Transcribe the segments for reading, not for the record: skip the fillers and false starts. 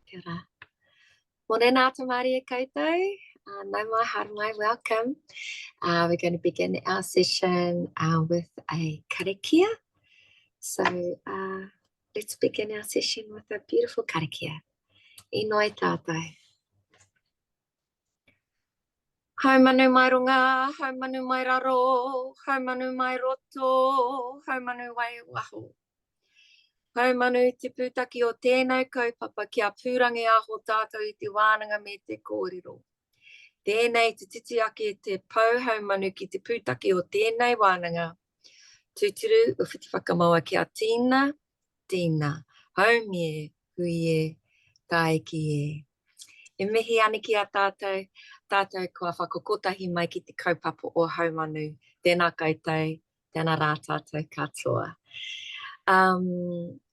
Kia ora. Morena te Māori e koutou. Nau mai, haere mai, welcome. We're going to begin our session with a karakia. So let's begin our session with a beautiful karakia. Inoi tātou. Haumanu mai runga, haumanu mai raro, haumanu mai roto, haumanu wai waho. Haumanu te pūtaki o tēnau kaupapa kia pūrangi aho tātou i te wānanga me te kōrero. Tēnei te titi ake e te pau haumanu ki te pūtaki o tēnei wānanga. Tūturu o whiti whakamaua kia tīna, tīna, haumie, huie, taiki e. E mihi ani ki a tātou, tātou kua whakokotahi mai ki te kaupapa o haumanu. Tēnā koutou, tēnā rā tātou katoa.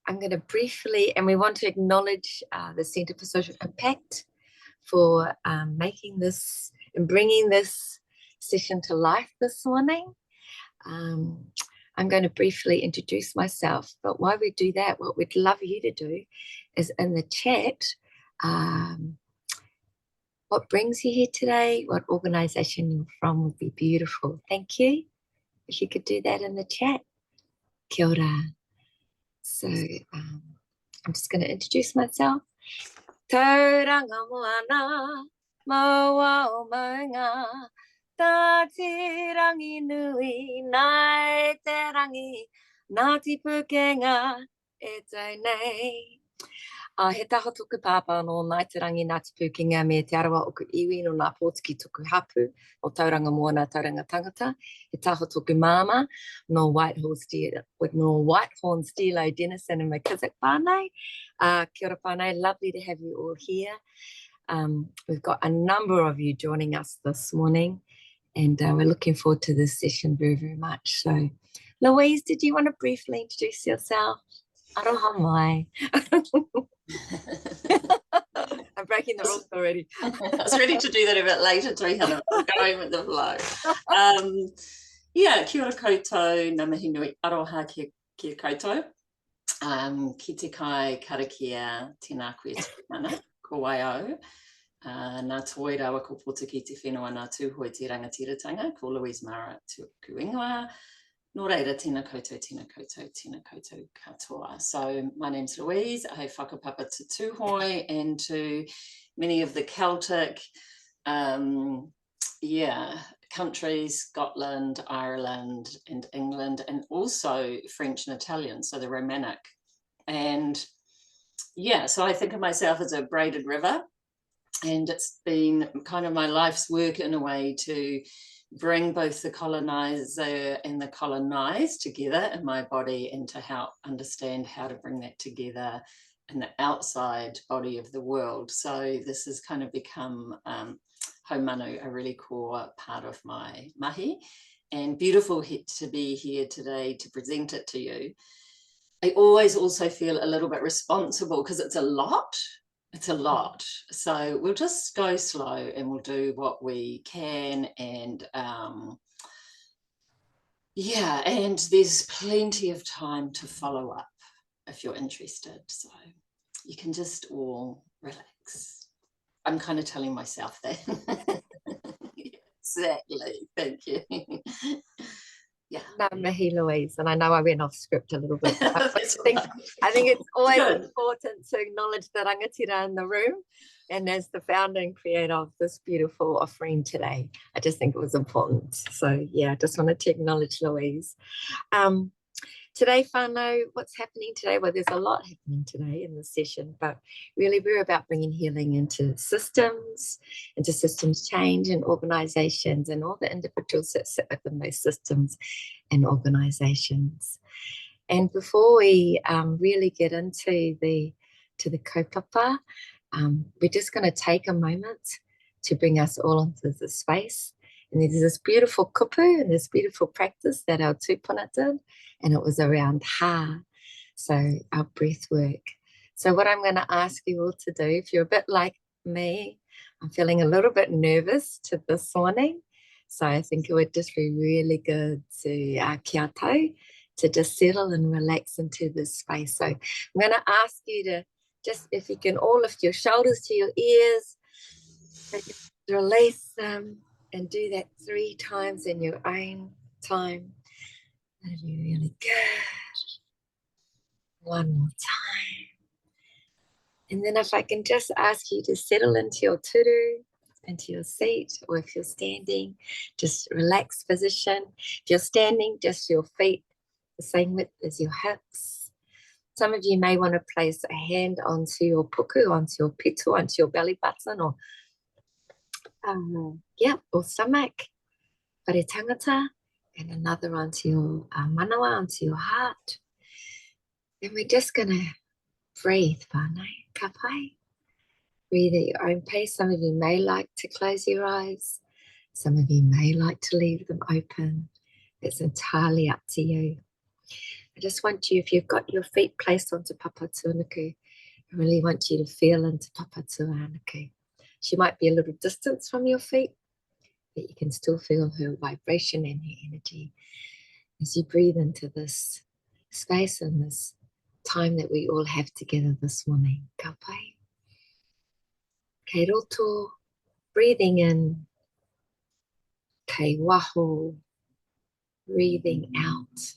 I'm going to briefly, and we want to acknowledge the Centre for Social Impact for making this and bringing this session to life this morning. I'm going to briefly introduce myself, but while we do that, what we'd love you to do is in the chat, what brings you here today, what organisation you're from would be beautiful. Thank you. If you could do that in the chat. Kia ora. So I'm just going to introduce myself. Tauranga moana, maua o maunga, tā te rangi nui, nai te rangi, nā te pukenga e tau nei. He taho tuku pāpā no nai te rangi nā te pukenga me te arawa o ku iwi no nā pōtiki tuku hapu o tauranga moana, tauranga tangata. He taho tuku māma no Whitehorn Stilo Denison and McKissick whānau. Kia ora whānau, lovely to have you all here. We've got a number of you joining us this morning and we're looking forward to this session very, very much. So, Louise, did you want to briefly introduce yourself? Aroha mai. I'm breaking the rules already. I was ready to do that a bit later, Hannah. Going with the flow. Yeah, kia ora koutou, ngā mihi nui aroha kia koutou. Ki te kai karakia tēnā koe tūmana, ko waio. Nā toi rawa ko pota ki te whenua nā tūhoi te rangatiratanga, ko Louise Mara tuku ingoa. Nō reira, tēnā koutou, tēnā koutou, tēnā koutou katoa. So my name's Louise, I whakapapa to tūhoi and to many of the Celtic countries, Scotland, Ireland and England, and also French and Italian, so the Romanic. And yeah, so I think of myself as a braided river, and it's been kind of my life's work in a way to bring both the colonizer and the colonized together in my body and to help understand how to bring that together in the outside body of the world. So this has kind of become Haumanu, a really core part of my mahi, and beautiful to be here today to present it to you. I always also feel a little bit responsible because it's a lot. It's a lot. So we'll just go slow and we'll do what we can. And yeah, and there's plenty of time to follow up if you're interested. So you can just all relax. I'm kind of telling myself that. Exactly. Thank you. Yeah. Ngā mihi, Louise, and I know I went off script a little bit. I think it's always important to acknowledge the rangatira in the room, and as the founder and creator of this beautiful offering today, I just think it was important. So yeah, I just wanted to acknowledge Louise. Today, whānau, what's happening today? Well, there's a lot happening today in this session, but really we're about bringing healing into systems change and organisations and all the individuals that sit within those systems and organisations. And before we really get into the kaupapa, we're just going to take a moment to bring us all into the space. And there's this beautiful kupu and this beautiful practice that our tūpuna did, and it was around ha, so our breath work. So what I'm going to ask you all to do, if you're a bit like me, I'm feeling a little bit nervous to this morning, so I think it would just be really good to kia tau, to just settle and relax into this space. So I'm going to ask you just if you can all lift your shoulders to your ears, release them, and do that 3 times in your own time. That'll be really good. One more time. And then if I can just ask you to settle into your turu, into your seat, or if you're standing, just relax position. If you're standing, just your feet the same width as your hips. Some of you may want to place a hand onto your puku, onto your pitu, onto your belly button, or or stomach, whare tangata, and another onto your manawa, onto your heart. And we're just going to breathe, whānau, ka pai. Breathe at your own pace. Some of you may like to close your eyes. Some of you may like to leave them open. It's entirely up to you. I just want you, if you've got your feet placed onto Papa Tuanuku, I really want you to feel into Papa Tuanuku. She might be a little distance from your feet, but you can still feel her vibration and her energy as you breathe into this space and this time that we all have together this morning. Ka pai. Kei roto, breathing in. Kei waho, breathing out.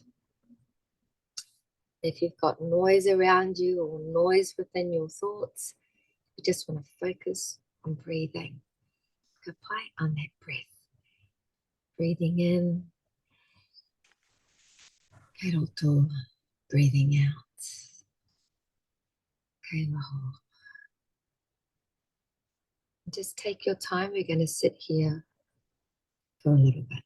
If you've got noise around you or noise within your thoughts, you just want to focus on breathing. Ka pai, on that breath. Breathing in. Kei roto, breathing out. Kei waho. Just take your time. We're going to sit here for a little bit.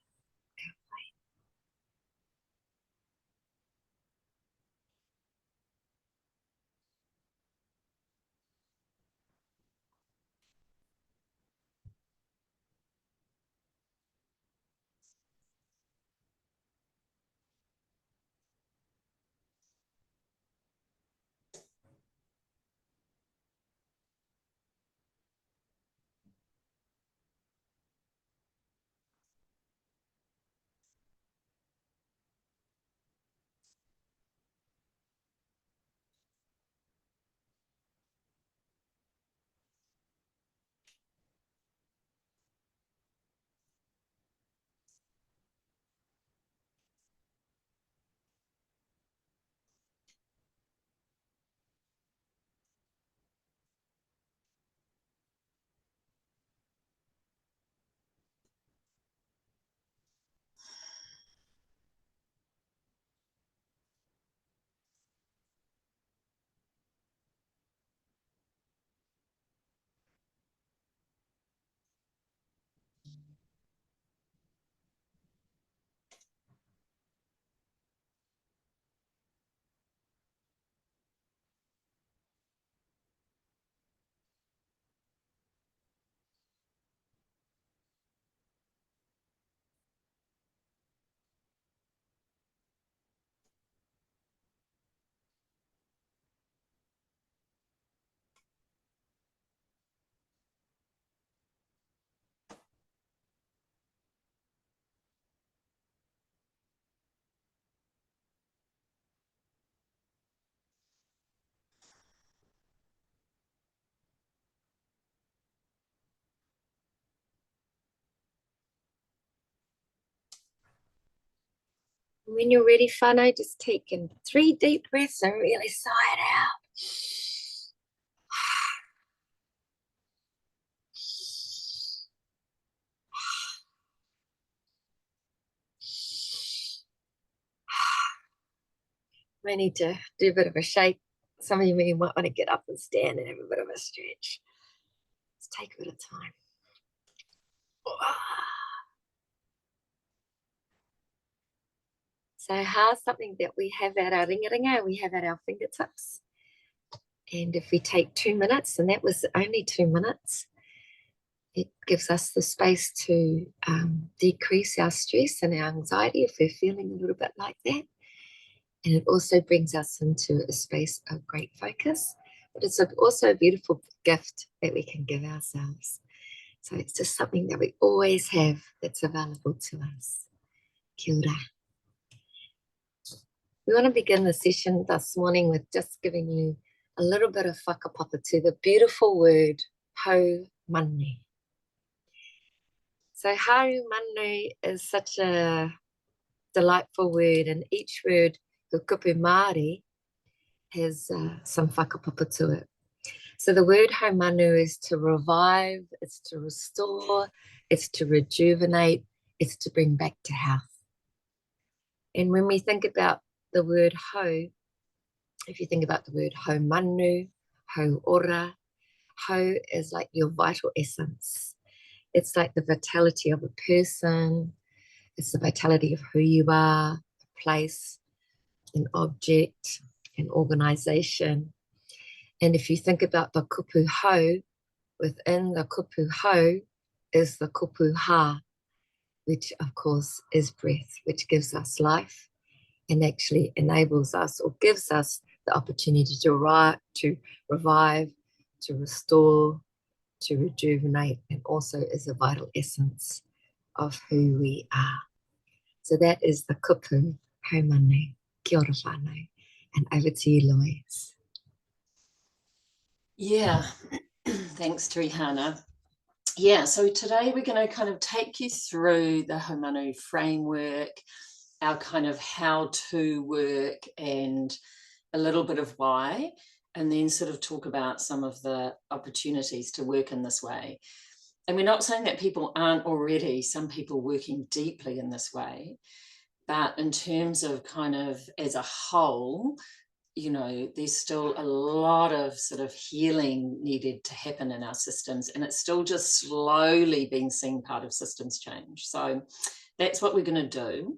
When you're ready, whānau, just take in 3 deep breaths and really sigh it out. We need to do a bit of a shake. Some of you may might want to get up and stand and have a bit of a stretch. Let's take a bit of time. So how's something that we have at our ringaringa, we have at our fingertips. And if we take 2 minutes, and that was only 2 minutes, it gives us the space to decrease our stress and our anxiety if we're feeling a little bit like that. And it also brings us into a space of great focus. But it's also a beautiful gift that we can give ourselves. So it's just something that we always have that's available to us. Kia ora. We want to begin the session this morning with just giving you a little bit of whakapapa to the beautiful word Haumanu. So Haumanu is such a delightful word, and each word, the kupu Māori, has some whakapapa to it. So the word Haumanu is to revive, it's to restore, it's to rejuvenate, it's to bring back to health. And when we think about the word ho, if you think about the word Haumanu, hauora, ho is like your vital essence. It's like the vitality of a person. It's the vitality of who you are, a place, an object, an organization. And if you think about the kupu ho, within the kupu ho is the kupu ha, which of course is breath, which gives us life and actually enables us or gives us the opportunity to revive, to restore, to rejuvenate, and also is a vital essence of who we are. So that is the kupu Haumanu. Kia ora whānau. And over to you, Louise. Yeah, thanks, Trihana. Yeah, so today we're going to kind of take you through the Haumanu framework, our kind of how-to work and a little bit of why, and then sort of talk about some of the opportunities to work in this way. And we're not saying that people aren't already, some people working deeply in this way, but in terms of kind of as a whole, you know, there's still a lot of sort of healing needed to happen in our systems, and it's still just slowly being seen part of systems change. So that's what we're going to do.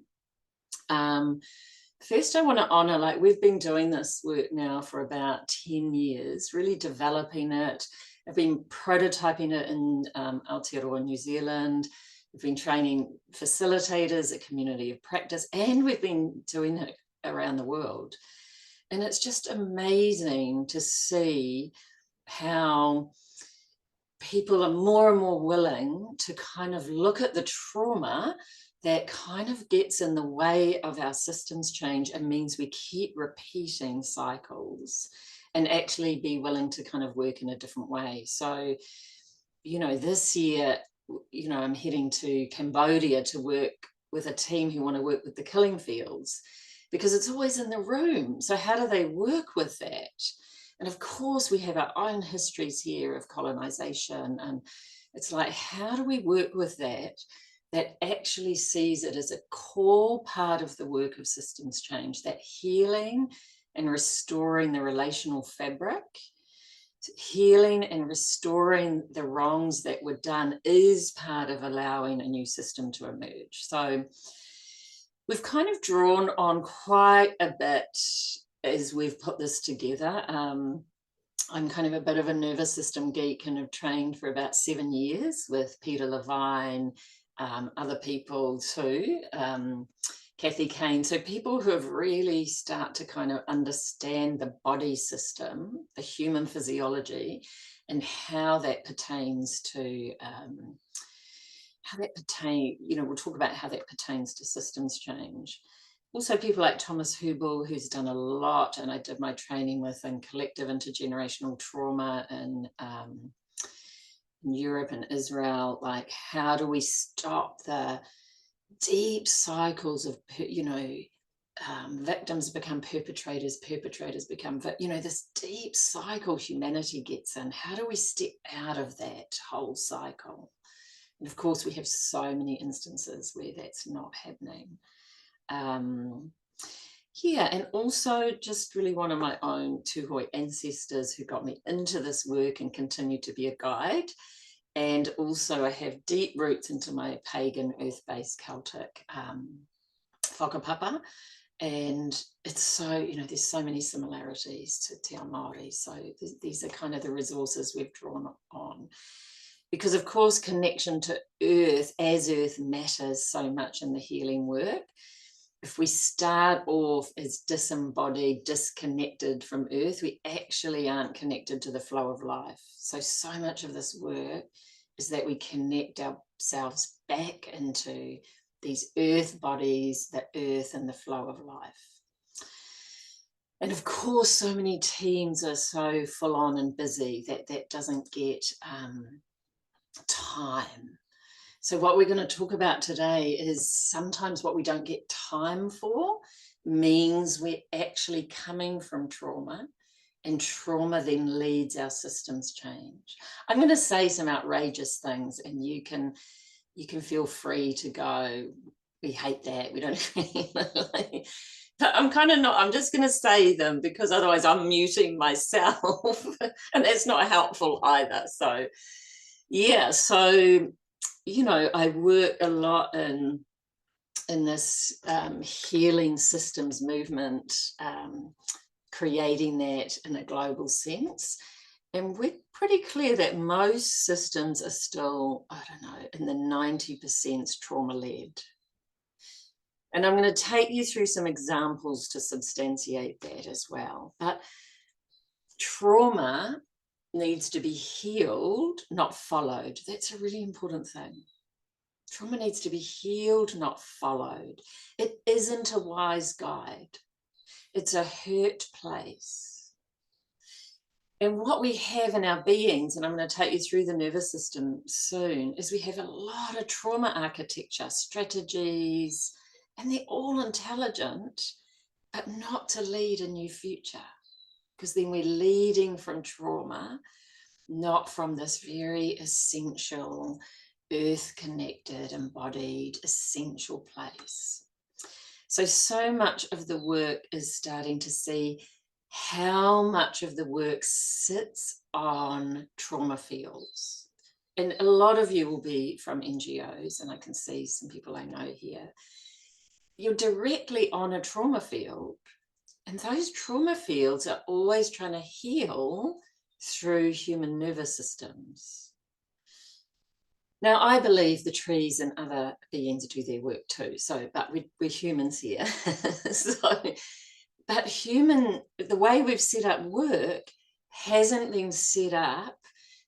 First, I want to honour, like we've been doing this work now for about 10 years, really developing it. I've been prototyping it in Aotearoa, New Zealand. We've been training facilitators, a community of practice, and we've been doing it around the world. And it's just amazing to see how people are more and more willing to kind of look at the trauma that kind of gets in the way of our systems change and means we keep repeating cycles, and actually be willing to kind of work in a different way. So, you know, this year, you know, I'm heading to Cambodia to work with a team who want to work with the killing fields, because it's always in the room. So how do they work with that? And of course, we have our own histories here of colonization. And it's like, how do we work with that actually sees it as a core part of the work of systems change, that healing and restoring the relational fabric, healing and restoring the wrongs that were done is part of allowing a new system to emerge. So we've kind of drawn on quite a bit as we've put this together. I'm kind of a bit of a nervous system geek and have trained for about 7 years with Peter Levine, other people too, Kathy Kane. So people who have really start to kind of understand the body system, the human physiology, and how that pertains to we'll talk about how that pertains to systems change. Also people like Thomas Hubel, who's done a lot, and I did my training with in collective intergenerational trauma in Europe and Israel. Like, how do we stop the deep cycles of, victims become perpetrators, perpetrators become, this deep cycle humanity gets in. How do we step out of that whole cycle? And of course, we have so many instances where that's not happening. And also just really one of my own Tūhoe ancestors who got me into this work and continue to be a guide. And also I have deep roots into my pagan, earth-based Celtic whakapapa. And it's so, there's so many similarities to Te Māori. So these are kind of the resources we've drawn on. Because of course, connection to earth as earth matters so much in the healing work. If we start off as disembodied, disconnected from earth, we actually aren't connected to the flow of life. So much of this work is that we connect ourselves back into these earth bodies, the earth and the flow of life. And of course, so many teams are so full on and busy that doesn't get time. So what we're going to talk about today is sometimes what we don't get time for means we're actually coming from trauma, and trauma then leads our systems change. I'm going to say some outrageous things, and you can feel free to go, we hate that, we don't agree. But I'm kind of not, I'm just going to say them because otherwise I'm muting myself and that's not helpful either. So yeah, so you know, I work a lot in this healing systems movement, creating that in a global sense. And we're pretty clear that most systems are still, I don't know, in the 90% trauma-led. And I'm going to take you through some examples to substantiate that as well. But trauma needs to be healed, not followed. That's a really important thing. Trauma needs to be healed, not followed. It isn't a wise guide. It's a hurt place. And what we have in our beings, and I'm going to take you through the nervous system soon, is we have a lot of trauma architecture, strategies, and they're all intelligent, but not to lead a new future. Because then we're leading from trauma, not from this very essential, earth-connected, embodied, essential place. So much of the work is starting to see how much of the work sits on trauma fields. And a lot of you will be from NGOs, and I can see some people I know here. You're directly on a trauma field, and those trauma fields are always trying to heal through human nervous systems. Now, I believe the trees and other beings do their work too. So, but we're humans here. But the way we've set up work hasn't been set up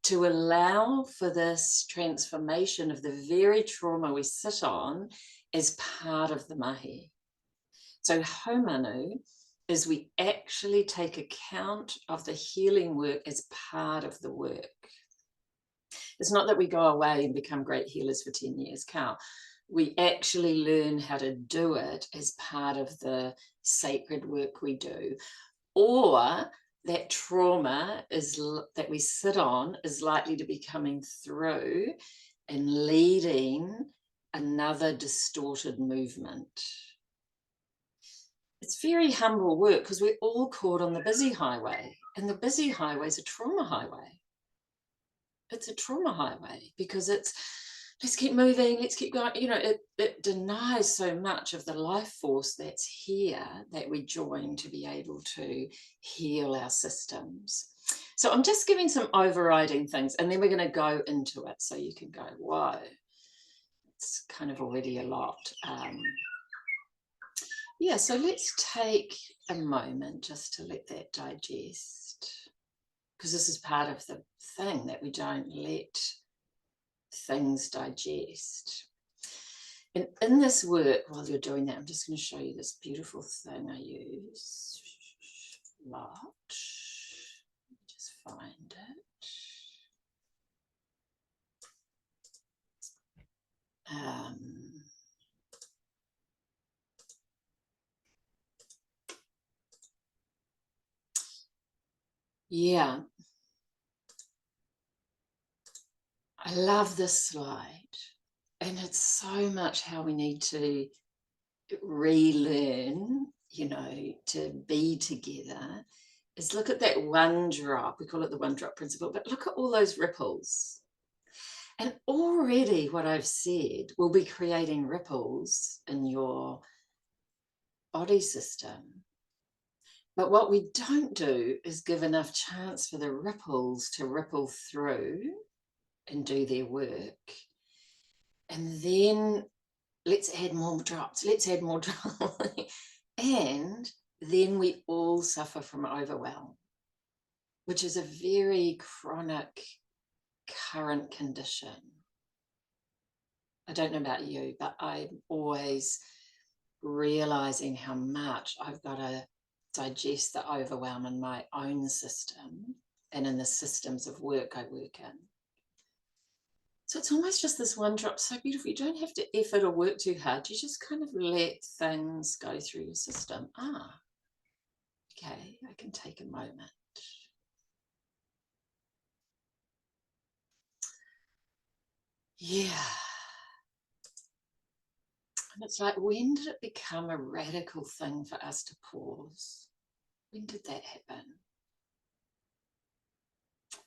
to allow for this transformation of the very trauma we sit on as part of the mahi. So Haumanu is we actually take account of the healing work as part of the work. It's not that we go away and become great healers for 10 years, Carl. We actually learn how to do it as part of the sacred work we do. Or that trauma that we sit on is likely to be coming through and leading another distorted movement. It's very humble work because we're all caught on the busy highway, and the busy highway is a trauma highway. It's a trauma highway because it's, let's keep moving, let's keep going. You know, it denies so much of the life force that's here that we join to be able to heal our systems. So I'm just giving some overriding things, and then we're going to go into it so you can go, whoa, it's kind of already a lot. Yeah, so let's take a moment just to let that digest, because this is part of the thing, that we don't let things digest. And in this work, while you're doing that, I'm just going to show you this beautiful thing I use a lot. Just find it. Yeah, I love this slide, and it's so much how we need to relearn, you know, to be together. Is look at that one drop, we call it the one drop principle, but look at all those ripples. And already what I've said will be creating ripples in your body system. But what we don't do is give enough chance for the ripples to ripple through and do their work. And then let's add more drops, let's add more drops. And then we all suffer from overwhelm, which is a very chronic current condition. I don't know about you, but I'm always realizing how much I've got to digest the overwhelm in my own system and in the systems of work I work in. So it's almost just this one drop, so beautiful. You don't have to effort or work too hard. You just kind of let things go through your system. Okay, I can take a moment. Yeah. And it's like, when did it become a radical thing for us to pause? When did that happen?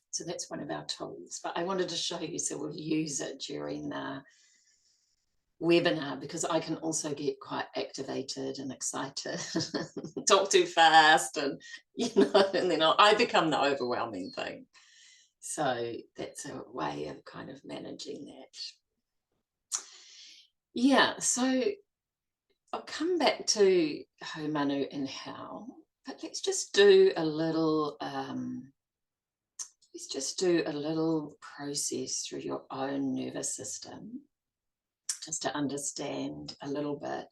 So that's one of our tools. But I wanted to show you so we'll use it during the webinar, because I can also get quite activated and excited, talk too fast, and and then I become the overwhelming thing. So that's a way of kind of managing that. Yeah, so I'll come back to Haumanu and how, but let's just do a little process through your own nervous system, just to understand a little bit.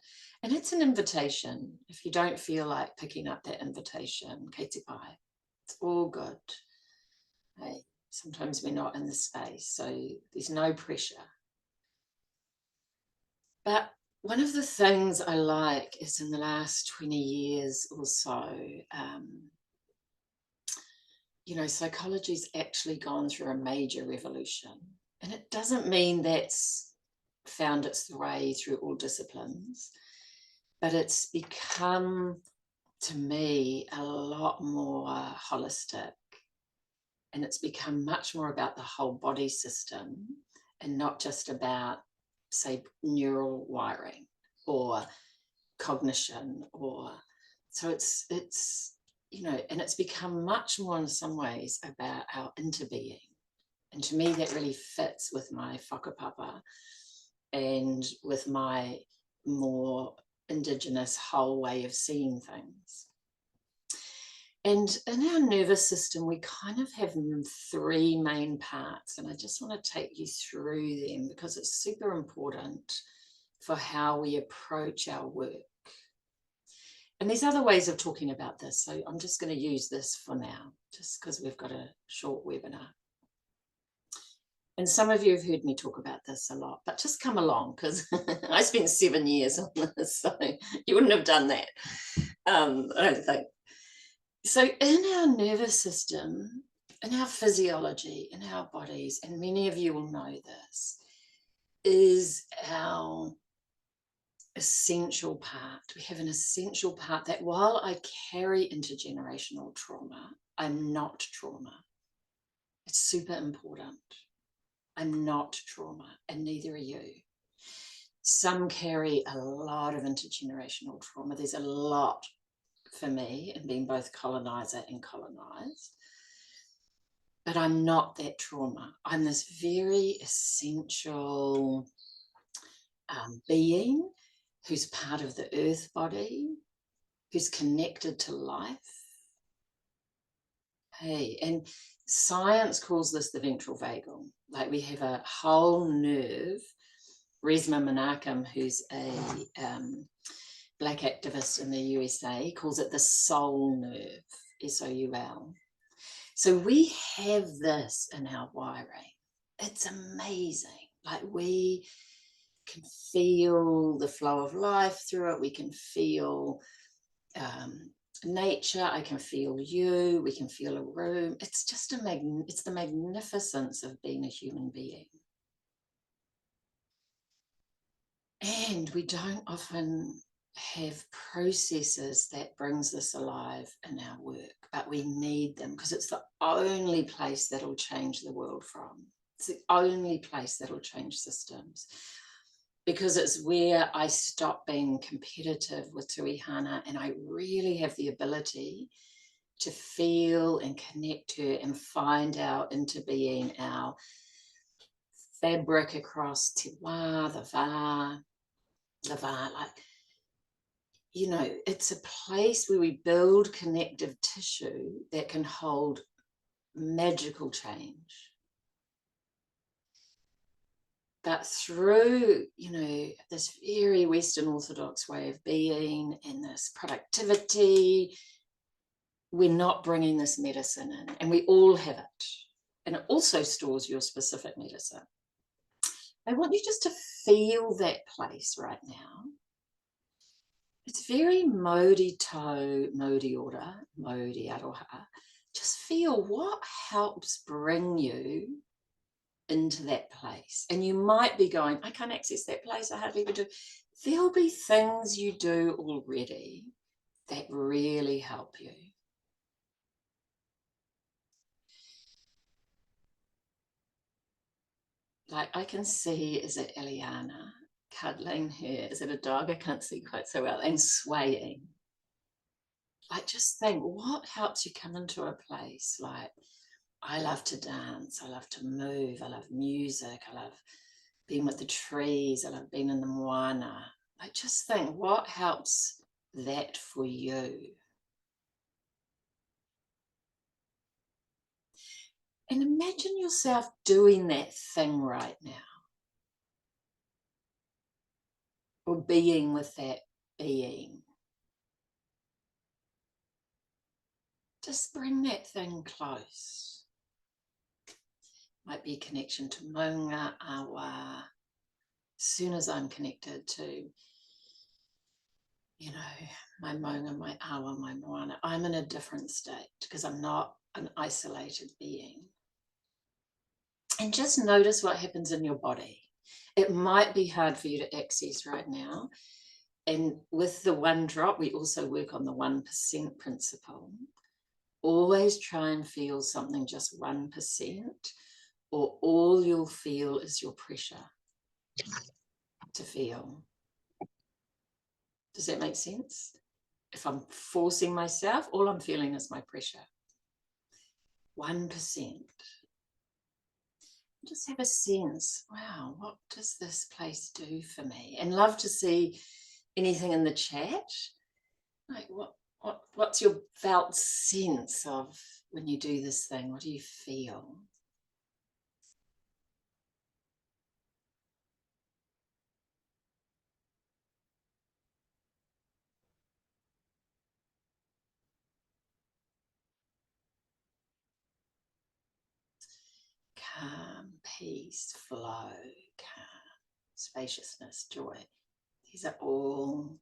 And it's an invitation. If you don't feel like picking up that invitation, kei pai, it's all good. Hey, sometimes we're not in the space, so there's no pressure. But one of the things I like is, in the last 20 years or so, psychology's actually gone through a major revolution. And it doesn't mean that's found its way through all disciplines, but it's become, to me, a lot more holistic. And it's become much more about the whole body system and not just about, say, neural wiring or cognition, so it's and it's become much more in some ways about our interbeing. And to me, that really fits with my whakapapa and with my more indigenous whole way of seeing things. And in our nervous system, we kind of have three main parts, and I just want to take you through them because it's super important for how we approach our work. And there's other ways of talking about this, so I'm just going to use this for now, just because we've got a short webinar. And some of you have heard me talk about this a lot, but just come along, because I spent 7 years on this, so you wouldn't have done that, I don't think. So in our nervous system, in our physiology, in our bodies, and many of you will know this, is our essential part. We have an essential part that, while I carry intergenerational trauma, I'm not trauma. It's super important. I'm not trauma, and neither are you. Some carry a lot of intergenerational trauma. There's a lot for me in being both colonizer and colonized, but I'm not that trauma. I'm this very essential being who's part of the earth body, who's connected to life. Hey, and science calls this the ventral vagal. Like, we have a whole nerve. Resmaa Menakem, who's a Black activist in the USA, calls it the soul nerve, S-O-U-L. So we have this in our wiring. It's amazing. Like, we can feel the flow of life through it. We can feel nature. I can feel you. We can feel a room. It's just it's the magnificence of being a human being. And we don't often have processes that brings this alive in our work, but we need them, because it's the only place that'll change the world from. It's the only place that'll change systems, because it's where I stop being competitive with Tuihana, and I really have the ability to feel and connect to and find our interbeing, our fabric across te wā, the vā, like, it's a place where we build connective tissue that can hold magical change. But through, this very Western Orthodox way of being, and this productivity we're not bringing this medicine in, and we all have it. And it also stores your specific medicine. I want you just to feel that place right now. It's very Māori tau, Māori ora, Māori aroha. Just feel what helps bring you into that place. And you might be going, I can't access that place, I hardly ever do. There'll be things you do already that really help you. Like I can see, is it Eliana cuddling her? Is it a dog? I can't see quite so well. And swaying. Like just think, what helps you come into a place? Like, I love to dance. I love to move. I love music. I love being with the trees. I love being in the moana. Like just think, what helps that for you? And imagine yourself doing that thing right now. Or being with that being. Just bring that thing close. Might be a connection to maunga, awa. As soon as I'm connected to, you know, my maunga, my awa, my moana, I'm in a different state because I'm not an isolated being. And just notice what happens in your body. It might be hard for you to access right now. And with the one drop, we also work on the 1% principle. Always try and feel something just 1%, or all you'll feel is your pressure to feel. Does that make sense? If I'm forcing myself, all I'm feeling is my pressure. 1%. Just have a sense, wow, what does this place do for me? And love to see anything in the chat. Like what's your felt sense of when you do this thing? What do you feel? Calm, peace, flow, calm, spaciousness, joy. These are all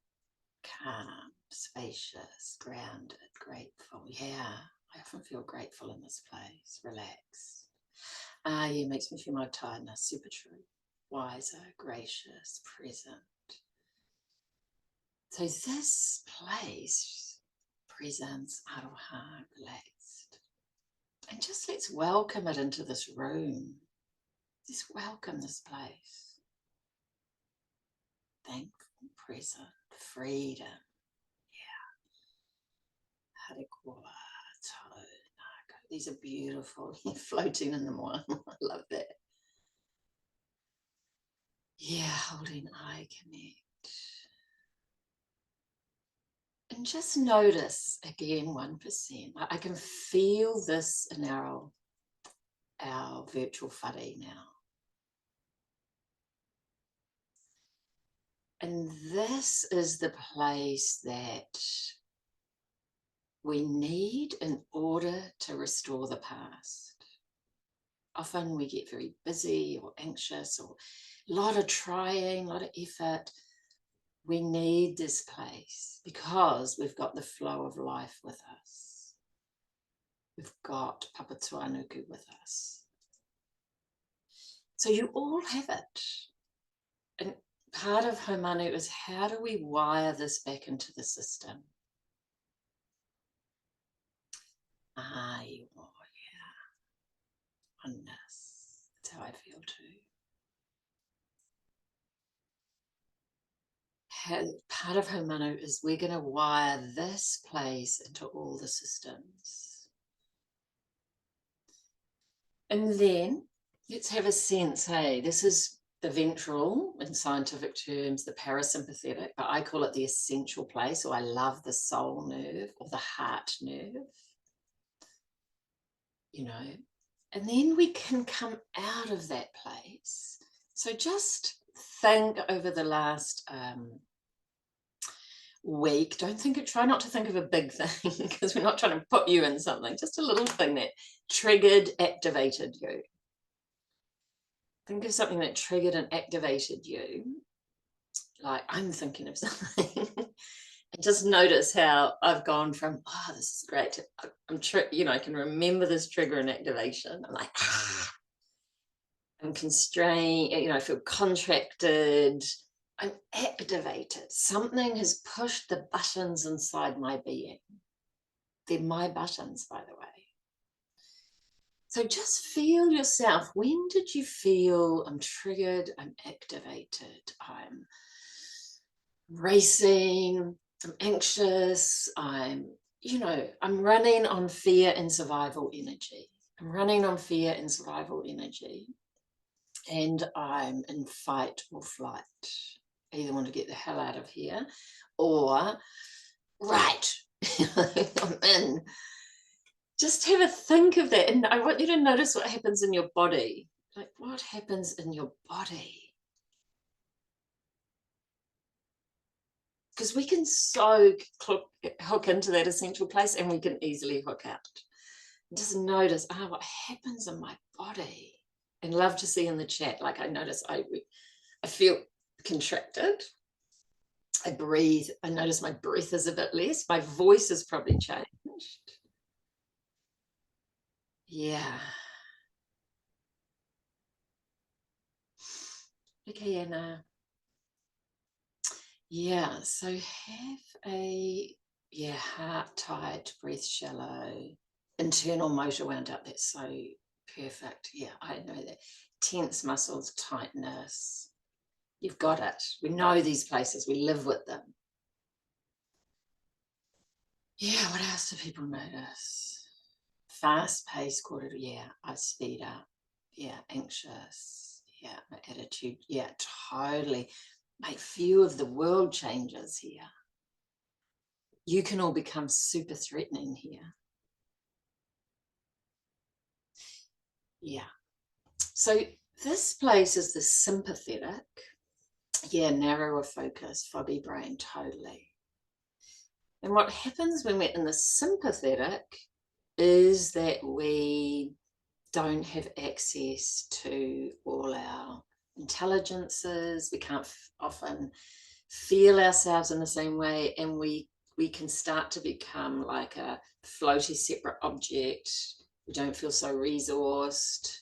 calm, spacious, grounded, grateful. Yeah, I often feel grateful in this place. Relax. Yeah, it makes me feel more tiredness. Super true. Wiser, gracious, present. So this place, presence, aroha, relaxed. And just let's welcome it into this room. Just welcome this place. Thankful, present, freedom. Yeah. Harikua, tau, naka. These are beautiful. Floating in the moana. I love that. Yeah, holding eye connect. And just notice, again, 1%. I can feel this in our virtual whare now. And this is the place that we need in order to restore the past. Often we get very busy or anxious or a lot of trying, a lot of effort. We need this place because we've got the flow of life with us. We've got Papatuanuku with us. So you all have it. And part of Haumanu is how do we wire this back into the system? Yeah. Oneness. That's how I feel too. Part of Haumanu is we're going to wire this place into all the systems. And then let's have a sense, hey, this is the ventral in scientific terms, the parasympathetic, but I call it the essential place, or I love the soul nerve or the heart nerve, you know. And then we can come out of that place. So just think over the last week, try not to think of a big thing, because we're not trying to put you in something, just a little thing that triggered, activated you. Think of something that triggered and activated you. Like, I'm thinking of something. And just notice how I've gone from, oh, this is great, to, I can remember this trigger and activation. I'm like, I'm constrained, I feel contracted, I'm activated. Something has pushed the buttons inside my being. They're my buttons, by the way. So just feel yourself. When did you feel I'm triggered, I'm activated, I'm racing, I'm anxious, I'm running on fear and survival energy. I'm running on fear and survival energy. And I'm in fight or flight. I either want to get the hell out of here, or right, I'm in. Just have a think of that. And I want you to notice what happens in your body. Like, what happens in your body? Because we can so hook into that essential place, and we can easily hook out. Just notice, what happens in my body? And love to see in the chat, like, I notice I feel contracted. I breathe. I notice my breath is a bit less. My voice has probably changed. Yeah. Okay, Anna. Yeah, so have a, heart tight, breath shallow, internal motor wound up. That's so perfect. Yeah, I know that. Tense muscles, tightness. You've got it. We know these places. We live with them. Yeah, what else do people notice? Fast-paced quarter. Yeah, I speed up. Yeah, anxious. Yeah, my attitude. Yeah, totally. My view of the world changes here. You can all become super threatening here. Yeah. So this place is the sympathetic. Yeah, narrower focus, foggy brain, totally. And what happens when we're in the sympathetic is that we don't have access to all our intelligences. We can't often feel ourselves in the same way, and we can start to become like a floaty separate object. We don't feel so resourced,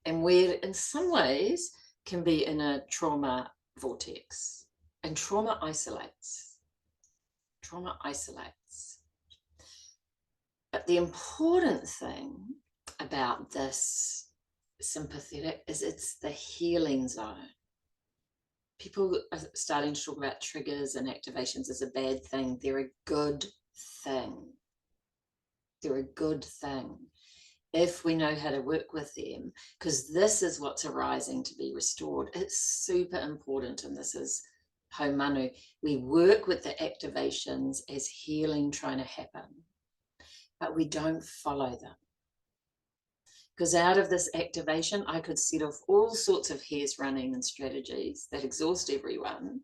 and we in some ways can be in a trauma vortex, and trauma isolates. But the important thing about this sympathetic is it's the healing zone. People are starting to talk about triggers and activations as a bad thing. They're a good thing. They're a good thing if we know how to work with them, because this is what's arising to be restored. It's super important, and this is Haumanu. We work with the activations as healing trying to happen, but we don't follow them. Because out of this activation, I could set off all sorts of hairs running and strategies that exhaust everyone.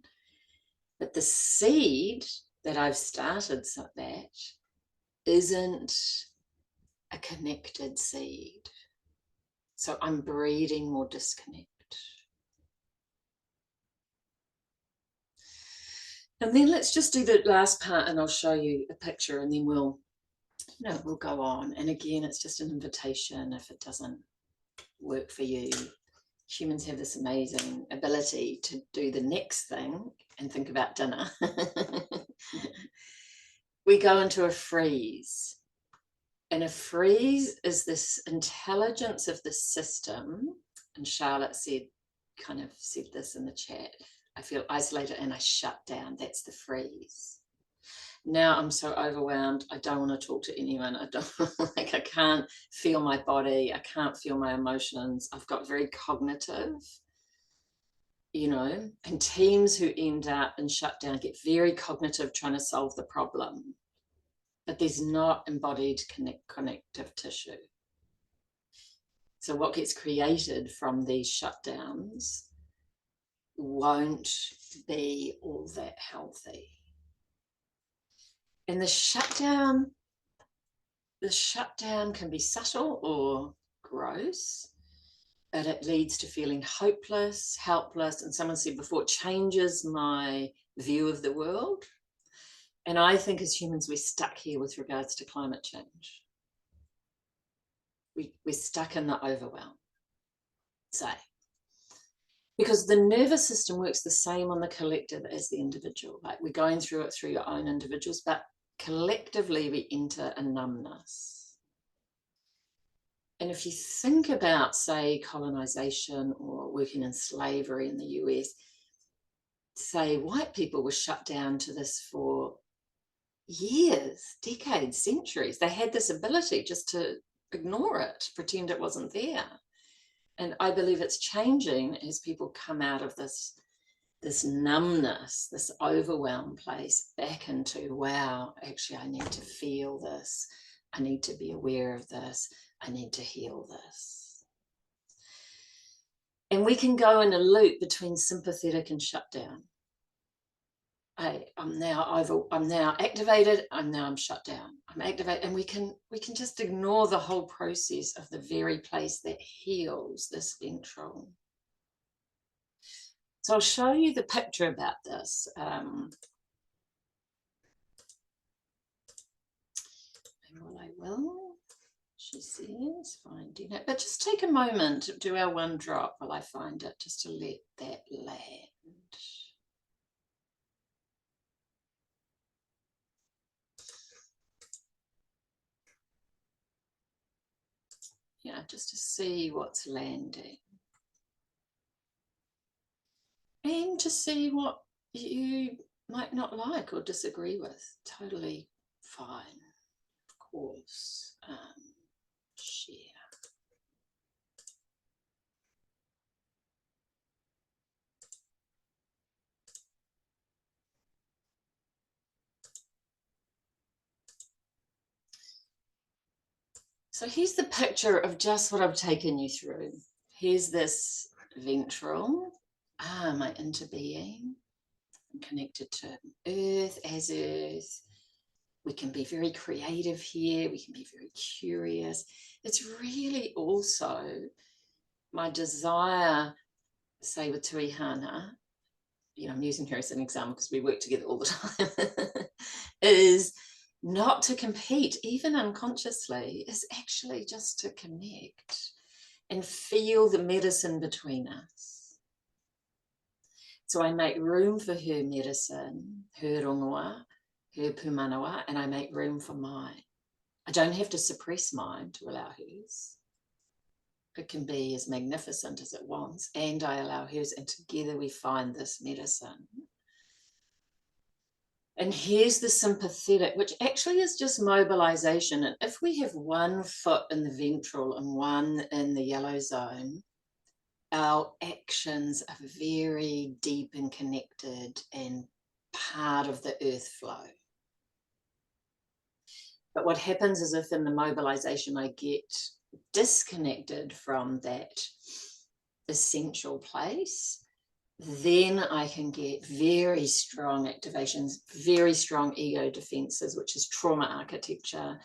But the seed that I've started that isn't a connected seed. So I'm breeding more disconnect. And then let's just do the last part, and I'll show you a picture, and then we'll go on. And again, it's just an invitation. If it doesn't work for you, humans have this amazing ability to do the next thing and think about dinner. We go into a freeze. And a freeze is this intelligence of the system. And Charlotte kind of said this in the chat. I feel isolated and I shut down. That's the freeze. Now I'm so overwhelmed. I don't want to talk to anyone. I can't feel my body. I can't feel my emotions. I've got very cognitive, and teams who end up in shutdown get very cognitive trying to solve the problem. But there's not embodied connective tissue. So what gets created from these shutdowns won't be all that healthy. And the shutdown can be subtle or gross, but it leads to feeling hopeless, helpless, and someone said before, it changes my view of the world. And I think as humans, we're stuck here with regards to climate change. We're stuck in the overwhelm, say. Because the nervous system works the same on the collective as the individual. Like we're going through it through your own individuals, but collectively we enter a numbness. And if you think about, say, colonization or working in slavery in the US, say white people were shut down to this for years, decades, centuries. They had this ability just to ignore it, pretend it wasn't there. And I believe it's changing as people come out of this numbness, this overwhelmed place, back into, wow, actually I need to feel this. I need to be aware of this. I need to heal this. And we can go in a loop between sympathetic and shutdown. I'm now activated, I'm shut down. I'm activated, and we can just ignore the whole process of the very place that heals this ventral. So I'll show you the picture about this. And what I will, she says, finding it, but just take a moment to do our one drop while I find it, just to let that land. Yeah, just to see what's landing. And to see what you might not like or disagree with. Totally fine, of course. Share. So here's the picture of just what I've taken you through. Here's this ventral, my interbeing. I'm connected to Earth as Earth. We can be very creative here. We can be very curious. It's really also my desire, say with Tuihana, I'm using her as an example because we work together all the time, is not to compete, even unconsciously, is actually just to connect and feel the medicine between us. So I make room for her medicine, her rongoa, her pumanawa, and I make room for mine. I don't have to suppress mine to allow hers. It can be as magnificent as it wants, and I allow hers, and together we find this medicine. And here's the sympathetic, which actually is just mobilization. And if we have one foot in the ventral and one in the yellow zone, our actions are very deep and connected and part of the earth flow. But what happens is if in the mobilization I get disconnected from that essential place, then I can get very strong activations, very strong ego defenses, which is trauma architecture.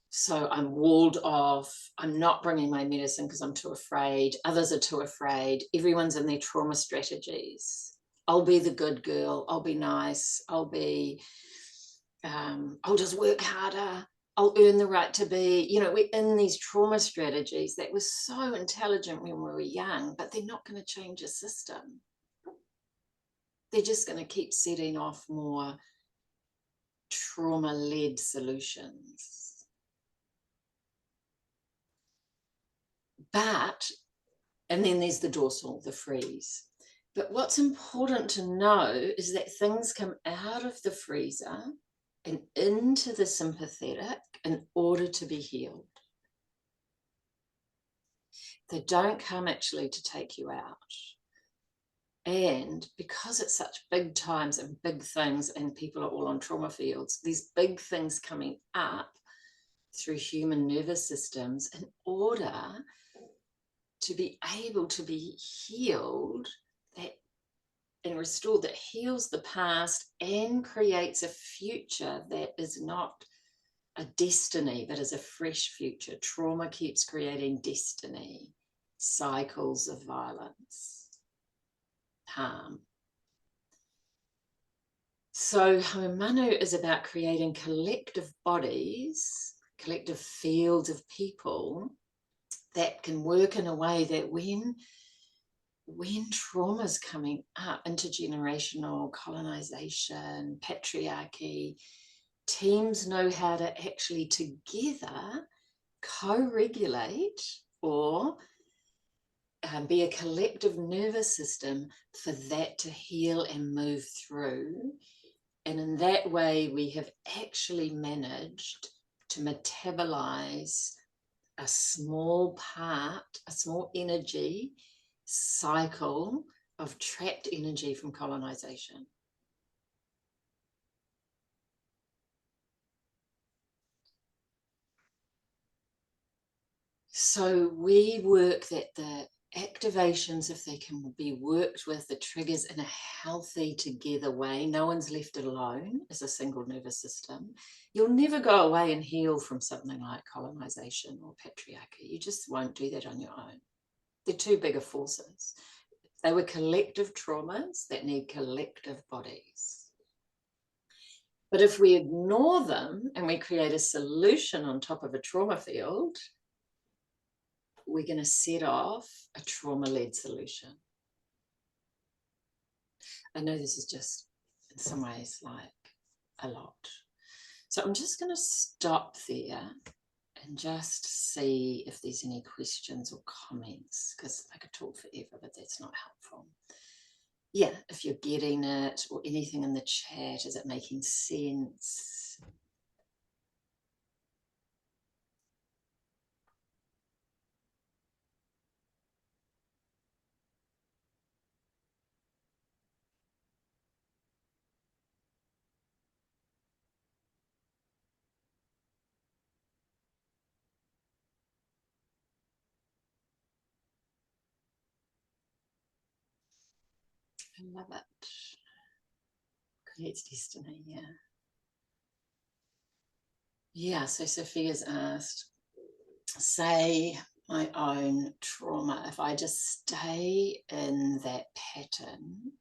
So I'm walled off. I'm not bringing my medicine because I'm too afraid. Others are too afraid. Everyone's in their trauma strategies. I'll be the good girl. I'll be nice. I'll just work harder. I'll earn the right to be, we're in these trauma strategies that were so intelligent when we were young, but they're not going to change a system. They're just going to keep setting off more trauma-led solutions. And then there's the dorsal, the freeze. But what's important to know is that things come out of the freezer and into the sympathetic in order to be healed. They don't come actually to take you out. And because it's such big times and big things, and people are all on trauma fields, these big things coming up through human nervous systems in order to be able to be healed, that and restored, that heals the past and creates a future that is not a destiny, but is a fresh future. Trauma keeps creating destiny, cycles of violence, harm. So Haumanu is about creating collective bodies, collective fields of people that can work in a way that when trauma is coming up, intergenerational, colonization, patriarchy, teams know how to actually together co-regulate or be a collective nervous system for that to heal and move through. And in that way, we have actually managed to metabolize a small part, a small energy cycle of trapped energy from colonization. So we work that the activations, if they can be worked with, the triggers in a healthy together way, no one's left alone as a single nervous system. You'll never go away and heal from something like colonization or patriarchy. You just won't do that on your own. They're too big of forces. They were collective traumas that need collective bodies. But if we ignore them and we create a solution on top of a trauma field, we're going to set off a trauma-led solution. I know this is just, in some ways, like a lot. So I'm just going to stop there and just see if there's any questions or comments, because I could talk forever, but that's not helpful. Yeah, if you're getting it or anything in the chat, is it making sense? I love it. Creates destiny, yeah. Yeah, so Sophia's asked, say my own trauma, if I just stay in that pattern,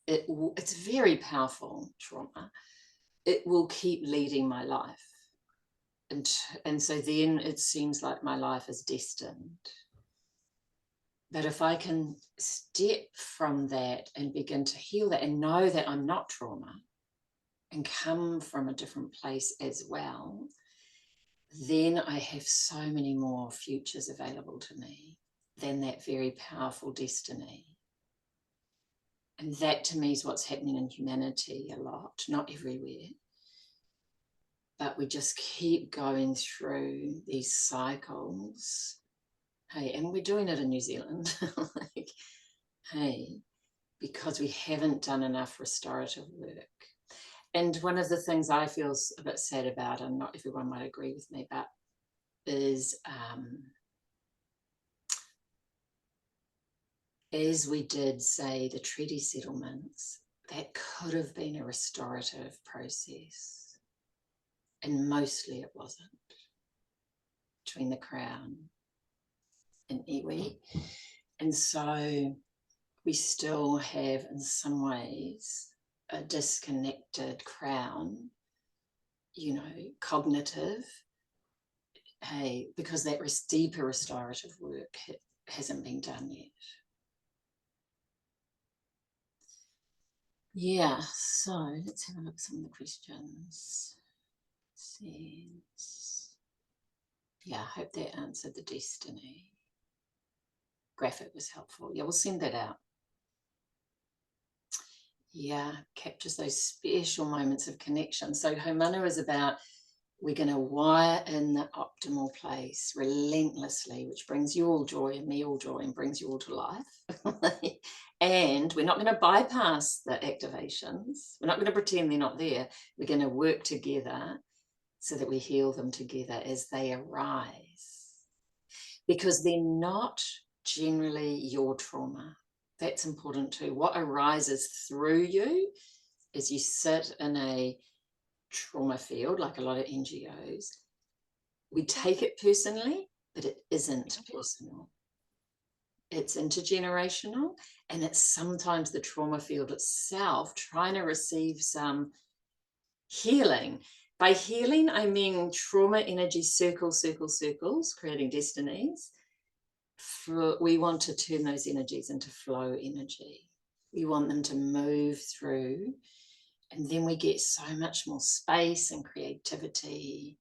it's very powerful trauma. It will keep leading my life. And so then it seems like my life is destined. But if I can step from that and begin to heal that and know that I'm not trauma and come from a different place as well, then I have so many more futures available to me than that very powerful destiny. And that to me is what's happening in humanity a lot, not everywhere. But we just keep going through these cycles. Hey, and we're doing it in New Zealand. Like, hey, because we haven't done enough restorative work. And one of the things I feel a bit sad about, and not everyone might agree with me, but is as we did, say, the treaty settlements, that could have been a restorative process. And mostly it wasn't, between the Crown and iwi. And so we still have, in some ways, a disconnected Crown, you know, cognitive, hey, because that deeper restorative work hasn't been done yet. Yeah, so let's have a look at some of the questions. Yeah, I hope that answered the destiny. Graphic was helpful. Yeah, we'll send that out. Yeah, captures those special moments of connection. So Haumanu is about, we're going to wire in the optimal place relentlessly, which brings you all joy and me all joy and brings you all to life. And we're not going to bypass the activations. We're not going to pretend they're not there. We're going to work together so that we heal them together as they arise. Because they're not generally your trauma. That's important too. What arises through you is you sit in a trauma field, like a lot of NGOs. We take it personally, but it isn't personal. It's intergenerational, and it's sometimes the trauma field itself trying to receive some healing. By healing, I mean trauma energy circles, creating destinies. We want to turn those energies into flow energy. We want them to move through, and then we get so much more space and creativity.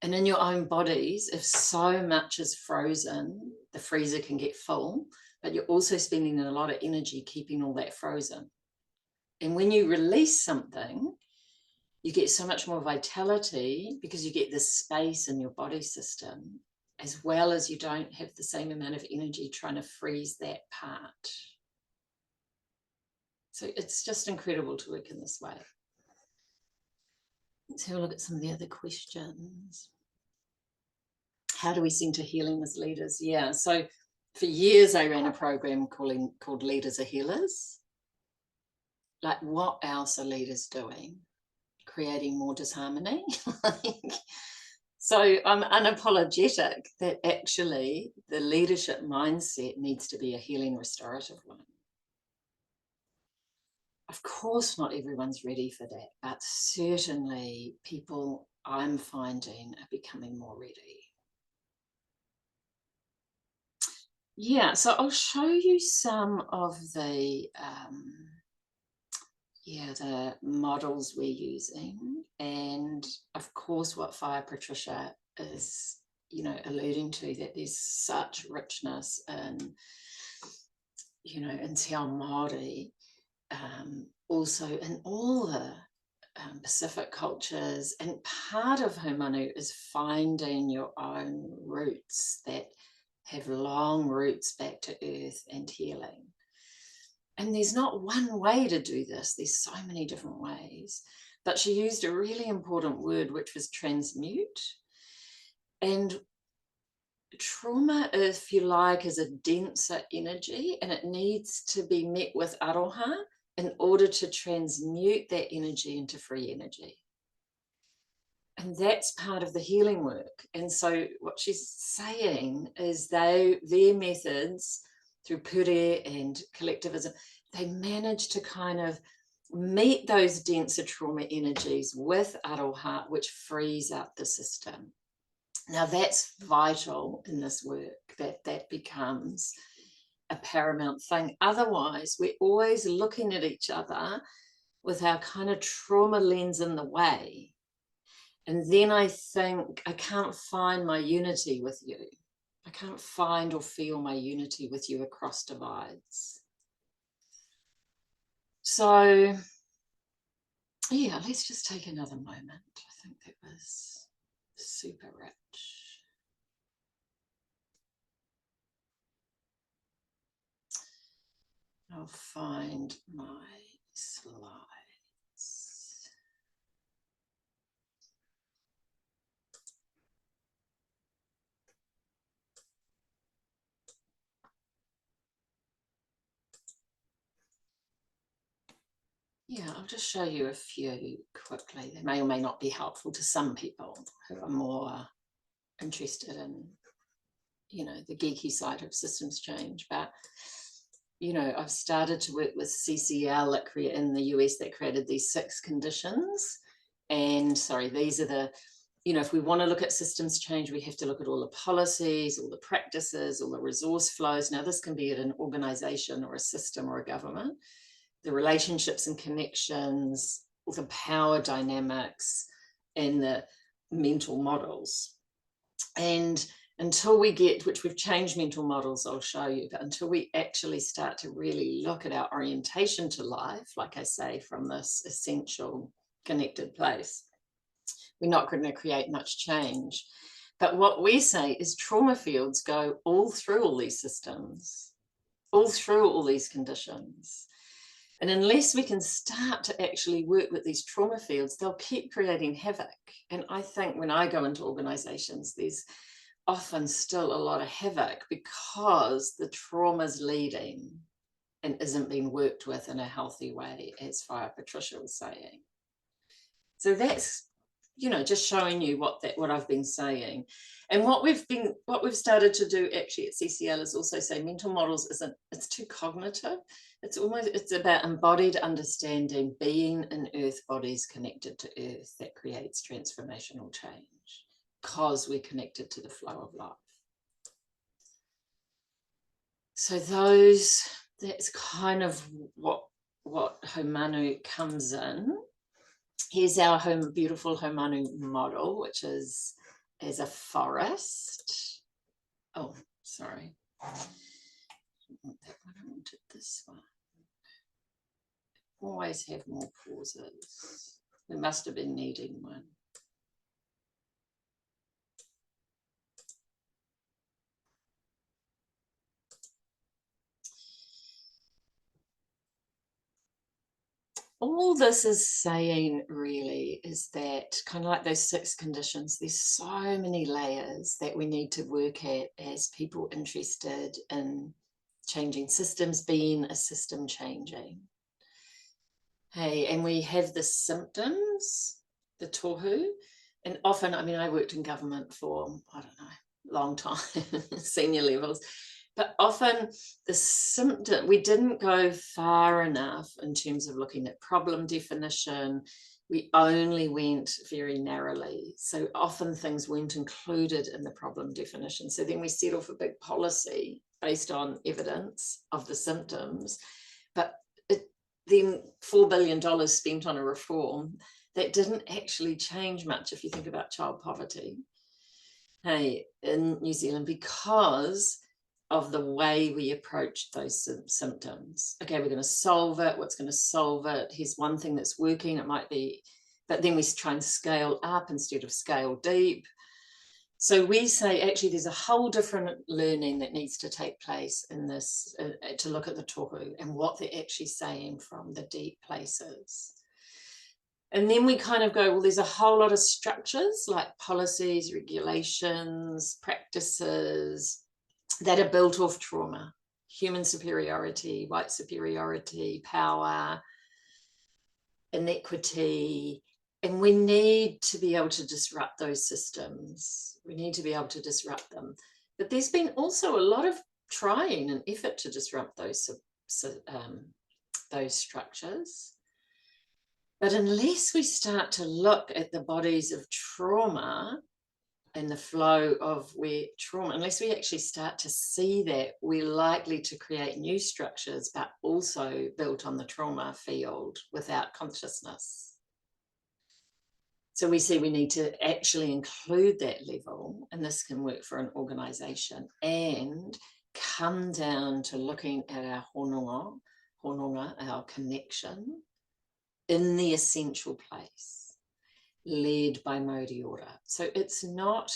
And in your own bodies, if so much is frozen, the freezer can get full, but you're also spending a lot of energy keeping all that frozen. And when you release something, you get so much more vitality because you get this space in your body system, as well as you don't have the same amount of energy trying to freeze that part. So it's just incredible to work in this way. Let's have a look at some of the other questions. How do we center healing as leaders? Yeah, so for years I ran a program called Leaders Are Healers. Like, what else are leaders doing? Creating more disharmony? So I'm unapologetic that actually the leadership mindset needs to be a healing, restorative one. Of course, not everyone's ready for that, but certainly people I'm finding are becoming more ready. Yeah, so I'll show you some of the the models we're using, and of course what Fire Patricia is, alluding to, that there's such richness in, in Te Ao Māori, also in all the Pacific cultures, and part of Haumanu is finding your own roots that have long roots back to earth and healing. And there's not one way to do this. There's so many different ways. But she used a really important word, which was transmute. And trauma, if you like, is a denser energy, and it needs to be met with aroha in order to transmute that energy into free energy. And that's part of the healing work. And so what she's saying is their methods through pure and collectivism, they manage to kind of meet those denser trauma energies with aroha, which frees up the system. Now that's vital in this work, that becomes a paramount thing. Otherwise, we're always looking at each other with our kind of trauma lens in the way. And then I think I can't find my unity with you. I can't find or feel my unity with you across divides. So, yeah, let's just take another moment. I think that was super rich. I'll find my slides. Yeah, I'll just show you a few quickly. They may or may not be helpful to some people who are more interested in, the geeky side of systems change. But, I've started to work with CCL in the US that created these 6 conditions. And these are the, if we want to look at systems change, we have to look at all the policies, all the practices, all the resource flows. Now, this can be at an organization or a system or a government. The relationships and connections, the power dynamics, and the mental models. And until we get, which we've changed mental models, I'll show you, but until we actually start to really look at our orientation to life, like I say, from this essential connected place, we're not going to create much change. But what we say is trauma fields go all through all these systems, all through all these conditions. And unless we can start to actually work with these trauma fields, they'll keep creating havoc. And I think when I go into organizations, there's often still a lot of havoc because the trauma's leading and isn't being worked with in a healthy way, as Whaia Patricia was saying. So that's, you know, just showing you what I've been saying. And what we've started to do actually at CCL is also say mental models it's too cognitive. It's about embodied understanding, being in earth bodies connected to earth that creates transformational change because we're connected to the flow of life. So that's kind of what Haumanu comes in. Here's our beautiful Haumanu model, which is as a forest. Oh, sorry. I don't want that one. I wanted this one. Always have more pauses. We must have been needing one. All this is saying really is that kind of like those 6 conditions, there's so many layers that we need to work at as people interested in changing systems, being a system changing. Hey, and we have the symptoms, the tohu, and often, I mean, I worked in government for, I don't know, long time, senior levels, but often the symptom, we didn't go far enough in terms of looking at problem definition. We only went very narrowly. So often things weren't included in the problem definition. So then we set off a big policy based on evidence of the symptoms, but then $4 billion spent on a reform that didn't actually change much if you think about child poverty, hey, in New Zealand, because of the way we approached those symptoms. Okay, we're going to solve it. What's going to solve it? Here's one thing that's working. It might be, but then we try and scale up instead of scale deep. So we say, actually, there's a whole different learning that needs to take place in this, to look at the tohu and what they're actually saying from the deep places. And then we kind of go, well, there's a whole lot of structures like policies, regulations, practices that are built off trauma, human superiority, white superiority, power, inequity. And we need to be able to disrupt those systems. We need to be able to disrupt them. But there's been also a lot of trying and effort to disrupt those structures. But unless we start to look at the bodies of trauma and the flow of where trauma, unless we actually start to see that, we're likely to create new structures, but also built on the trauma field without consciousness. So we see we need to actually include that level, and this can work for an organisation, and come down to looking at our hononga, our connection, in the essential place, led by Māori order. So it's not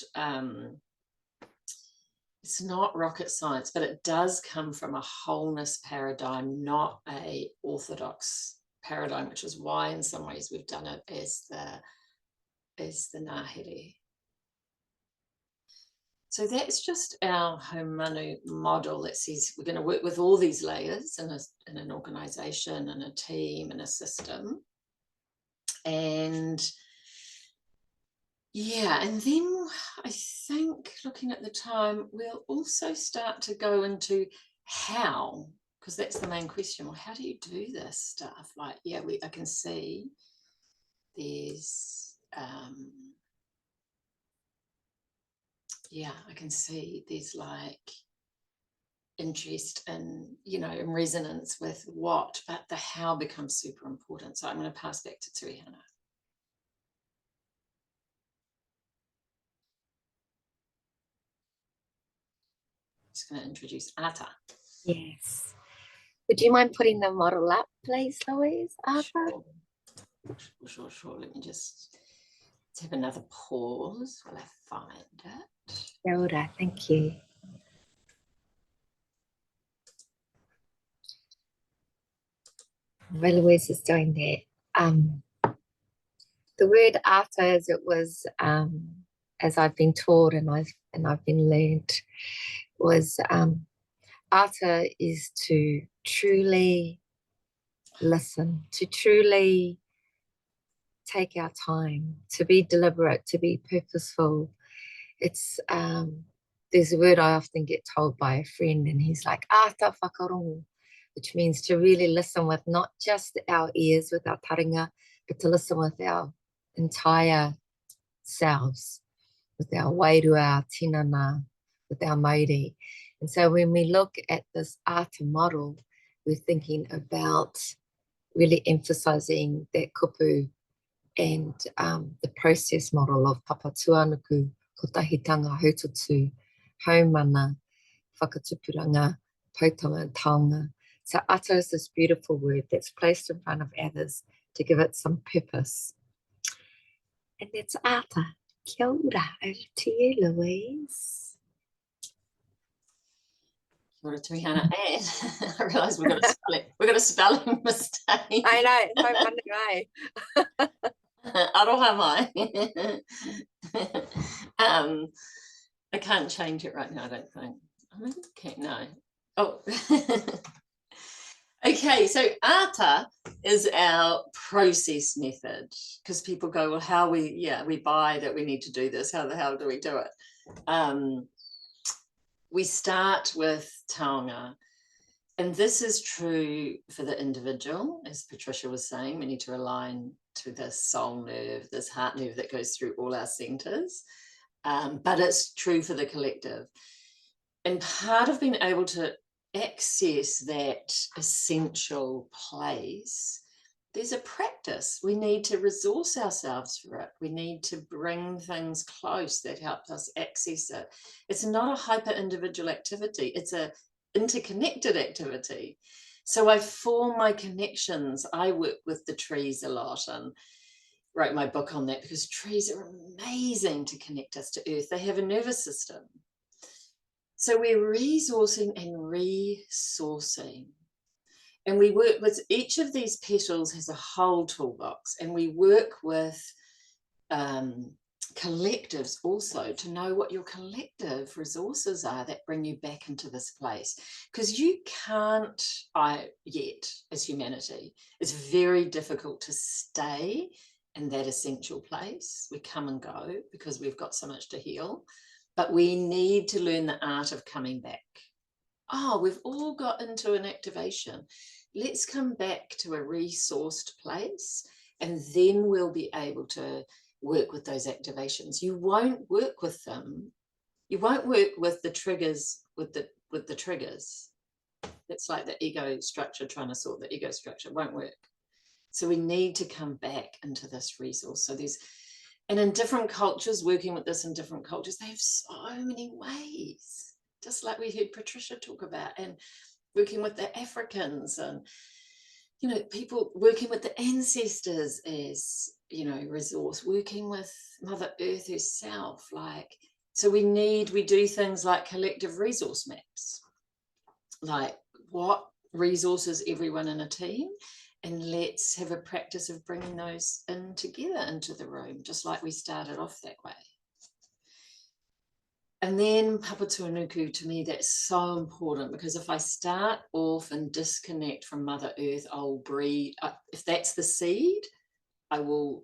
rocket science, but it does come from a wholeness paradigm, not a orthodox paradigm, which is why in some ways we've done it as the ngahere. So that's just our Haumanu model that says we're going to work with all these layers in an organisation, in a team, in a system. And yeah, and then I think, looking at the time, we'll also start to go into how, because that's the main question. Well, how do you do this stuff? Like, yeah, I can see there's yeah, I can see there's like interest in, you know, in resonance with what, but the how becomes super important. So I'm going to pass back to Tuihana. Just going to introduce Ata. Yes. Would you mind putting the model up, please, Louise? Ata? Sure. Let me just have another pause while I find it. Kia ora, thank you. While Louise is doing that, the word Ata, as it was as I've been taught and I've been learned, was ata is to truly listen, to truly take our time, to be deliberate, to be purposeful. It's there's a word I often get told by a friend, and he's like, ata whakarongo, which means to really listen with not just our ears, with our taringa, but to listen with our entire selves, with our wairua, our tinana, with our mauri. And so when we look at this ata model, we're thinking about really emphasizing that kupu and the process model of papatuanuku, kotahitanga, haututu, haumana, whakatupuranga, pautanga and taonga. So ata is this beautiful word that's placed in front of others to give it some purpose. And that's ata. Kia ora, over to you, Louise. Kia ora to Hannah. And I realised we've got a spelling mistake. I know, it's so funny, eh? Aroha mai. I can't change it right now, I don't think. I mean, okay, no. Oh. Okay, so ata is our process method, because people go, well, we buy that we need to do this. How the hell do we do it? We start with taonga, and this is true for the individual, as Patricia was saying. We need to align to this soul nerve, this heart nerve that goes through all our centers, but it's true for the collective. And part of being able to access that essential place, there's a practice. We need to resource ourselves for it. We need to bring things close that help us access it. It's not a hyper individual activity, it's an interconnected activity. So I form my connections. I work with the trees a lot and wrote my book on that, because trees are amazing to connect us to earth. They have a nervous system. So we're resourcing and resourcing. And we work with each of these petals has a whole toolbox, and we work with collectives also to know what your collective resources are that bring you back into this place. Because you can't, yet, as humanity, it's very difficult to stay in that essential place. We come and go because we've got so much to heal. But we need to learn the art of coming back. Oh, we've all got into an activation. Let's come back to a resourced place, and then we'll be able to work with those activations. You won't work with them. You won't work with the triggers with the triggers. It's like the ego structure, trying to sort the ego structure. It won't work. So we need to come back into this resource. So and in different cultures, working with this in different cultures, they have so many ways, just like we heard Patricia talk about, and working with the Africans and, people working with the ancestors as, resource, working with Mother Earth herself. So we do things like collective resource maps, like what resources everyone in a team, and let's have a practice of bringing those in together into the room, just like we started off that way. And then papatuanuku, to me, that's so important, because if I start off and disconnect from Mother Earth, I'll breed. If that's the seed, I will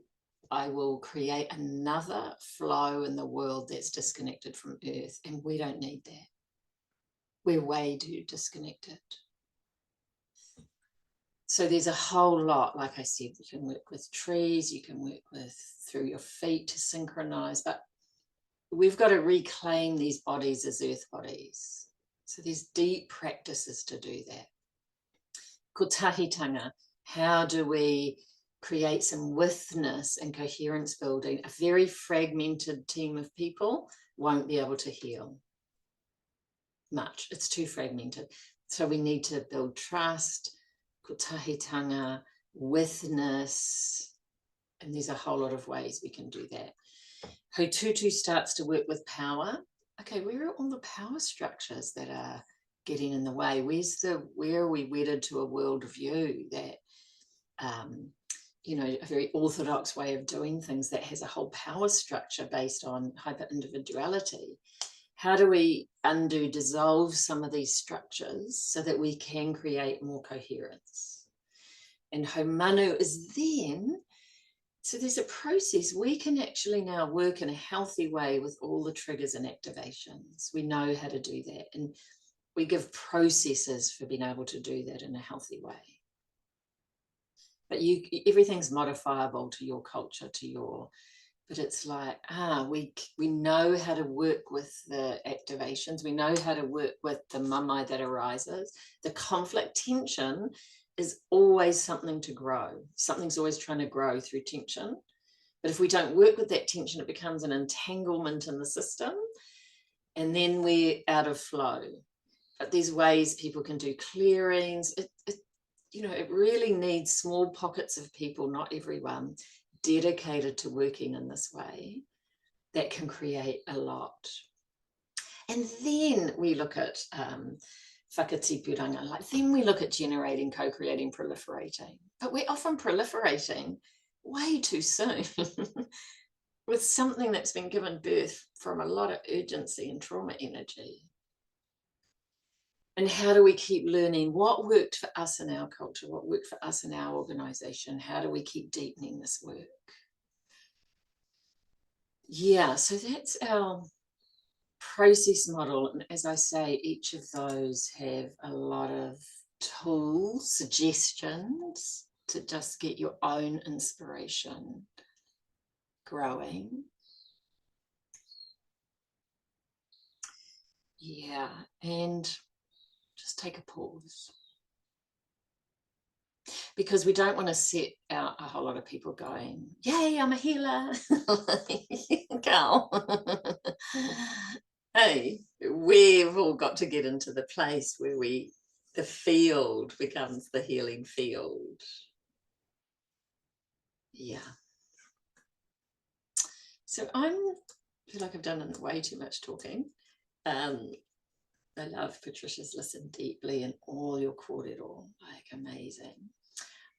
create another flow in the world that's disconnected from Earth, and we don't need that. We're way too disconnected. So there's a whole lot, like I said, you can work with trees, you can work with through your feet to synchronize, but we've got to reclaim these bodies as earth bodies. So there's deep practices to do that. Kotahitanga, how do we create some withness and coherence building? A very fragmented team of people won't be able to heal much. It's too fragmented. So we need to build trust, kotahitanga, withness, and there's a whole lot of ways we can do that. Haututu starts to work with power. Okay, where are all the power structures that are getting in the way? Where are we wedded to a worldview that you know, a very orthodox way of doing things that has a whole power structure based on hyper individuality. How do we dissolve some of these structures so that we can create more coherence? And Haumanu is then, so there's a process. We can actually now work in a healthy way with all the triggers and activations. We know how to do that. And we give processes for being able to do that in a healthy way. But everything's modifiable to your culture, but it's like, we know how to work with the activations. We know how to work with the mamai that arises. The conflict tension is always something to grow. Something's always trying to grow through tension. But if we don't work with that tension, it becomes an entanglement in the system. And then we're out of flow. But there's ways people can do clearings. You know, it really needs small pockets of people, not everyone, dedicated to working in this way that can create a lot. And then we look at whakatipuranga, like then we look at generating, co-creating, proliferating. But we're often proliferating way too soon with something that's been given birth from a lot of urgency and trauma energy. And how do we keep learning what worked for us in our culture, what worked for us in our organization? How do we keep deepening this work? Yeah, so that's our process model. And as I say, each of those have a lot of tools, suggestions to just get your own inspiration growing. Yeah, and just take a pause. Because we don't want to set out a whole lot of people going, yay, I'm a healer. Go. Hey, we've all got to get into the place where the field becomes the healing field. Yeah. So I feel like I've done way too much talking. I love Patricia's Listen Deeply and all your kōrero, like amazing.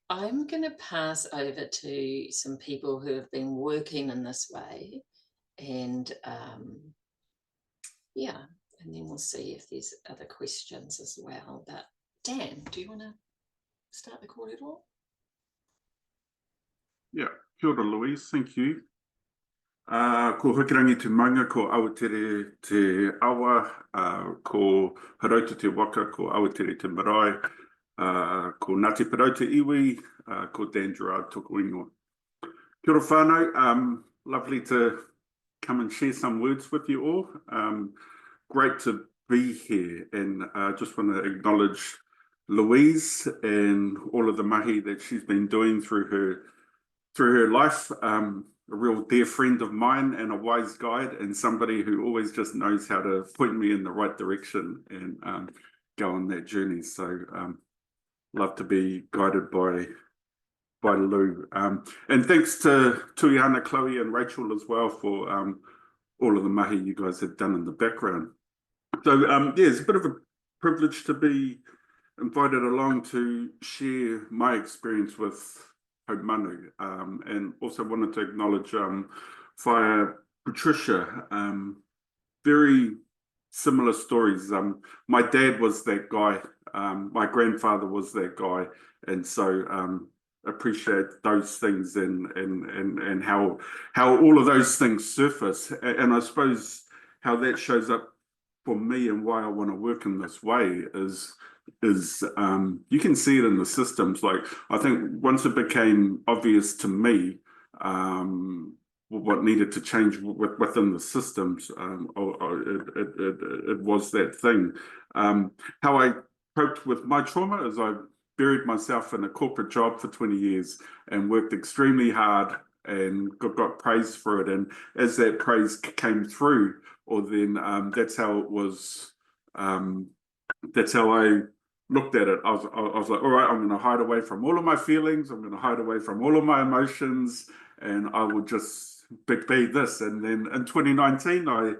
I'm going to pass over to some people who have been working in this way, and yeah, and then we'll see if there's other questions as well. But Dan, do you want to start the kōrero? Yeah, kia ora Louise, thank you. Ko hukirangi te maunga, ko awatere te awa, ko harauta te waka, ko awatere te marae, ko Ngāti Porou te iwi, ko Dan Gerard tōku ingoa. Kia ora whānau, lovely to come and share some words with you all. Great to be here, and just want to acknowledge Louise and all of the mahi that she's been doing through her life. A real dear friend of mine and a wise guide, and somebody who always just knows how to point me in the right direction and go on that journey. So love to be guided by Lou. And thanks to Tuiana, Chloe and Rachel as well for all of the mahi you guys have done in the background. So yeah, it's a bit of a privilege to be invited along to share my experience with Haumanu, and also wanted to acknowledge via Patricia, very similar stories. My dad was that guy, my grandfather was that guy, and so appreciate those things and how all of those things surface, and I suppose how that shows up for me and why I want to work in this way is you can see it in the systems. Like, I think once it became obvious to me what needed to change within the systems, it was that thing. How I coped with my trauma is I buried myself in a corporate job for 20 years and worked extremely hard and got praise for it. And as that praise came through, or then that's how it was. That's how I looked at it. I was like, all right, I'm going to hide away from all of my feelings. I'm going to hide away from all of my emotions, and I will just be this. And then in 2019, I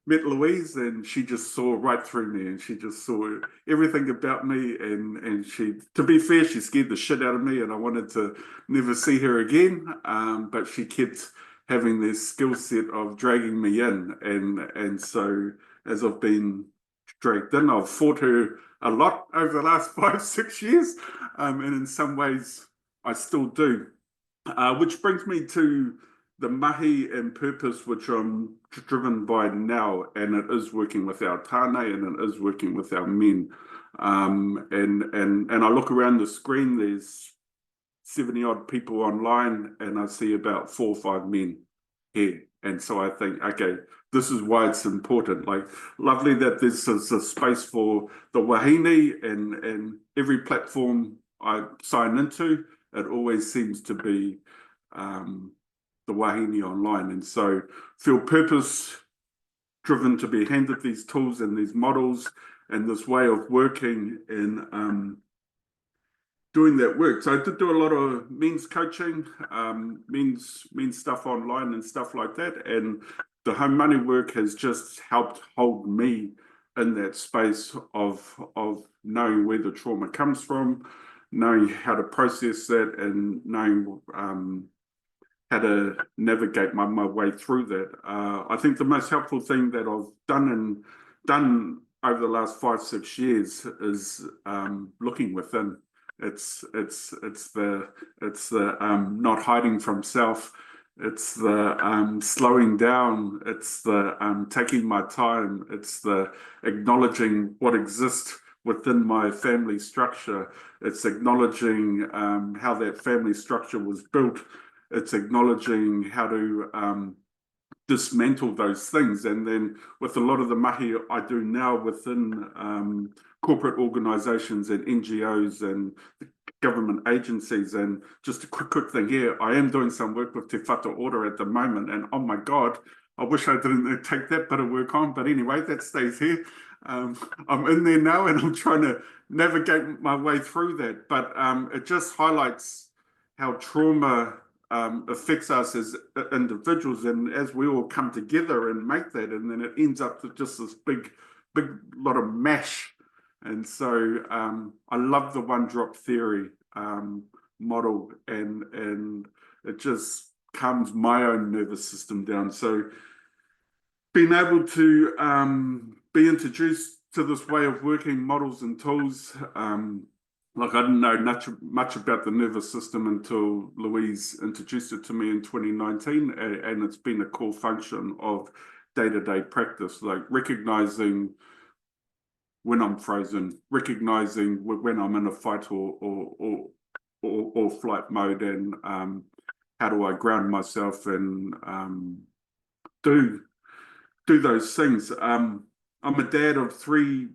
met Louise, and she just saw right through me, and she just saw everything about me, and she, to be fair, she scared the shit out of me, and I wanted to never see her again, but she kept having this skill set of dragging me in, and so as I've been dragged in, I've fought her a lot over the last 5-6 years, and in some ways I still do, which brings me to the mahi and purpose which I'm driven by now, and it is working with our tāne, and it is working with our men. And I look around the screen, there's 70 odd people online, and I see about 4 or 5 men here. And so I think, okay, this is why it's important. Like, lovely that there's a space for the wahine, and every platform I sign into, it always seems to be the wahine online. And so feel purpose driven to be handed these tools and these models and this way of working in doing that work. So I did do a lot of men's coaching, men's stuff online and stuff like that. And the Haumanu work has just helped hold me in that space of knowing where the trauma comes from, knowing how to process that, and knowing how to navigate my way through that. I think the most helpful thing that I've done over the last 5-6 years is looking within. It's the not hiding from self. It's the slowing down. It's the taking my time. It's the acknowledging what exists within my family structure. It's acknowledging how that family structure was built. It's acknowledging how to dismantle those things. And then with a lot of the mahi I do now within corporate organizations and NGOs and government agencies, and just a quick thing here, I am doing some work with Te Whatu Ora at the moment, and oh my God, I wish I didn't take that bit of work on, but anyway, that stays here. I'm in there now, and I'm trying to navigate my way through that, but it just highlights how trauma affects us as individuals, and as we all come together and make that, and then it ends up to just this big lot of mash. And so I love the one drop theory model, and it just calms my own nervous system down. So being able to be introduced to this way of working, models and tools, like I didn't know much about the nervous system until Louise introduced it to me in 2019, and it's been a core function of day-to-day practice, like recognizing when I'm frozen, recognizing when I'm in a fight or flight mode, and how do I ground myself and do those things. I'm a dad of 3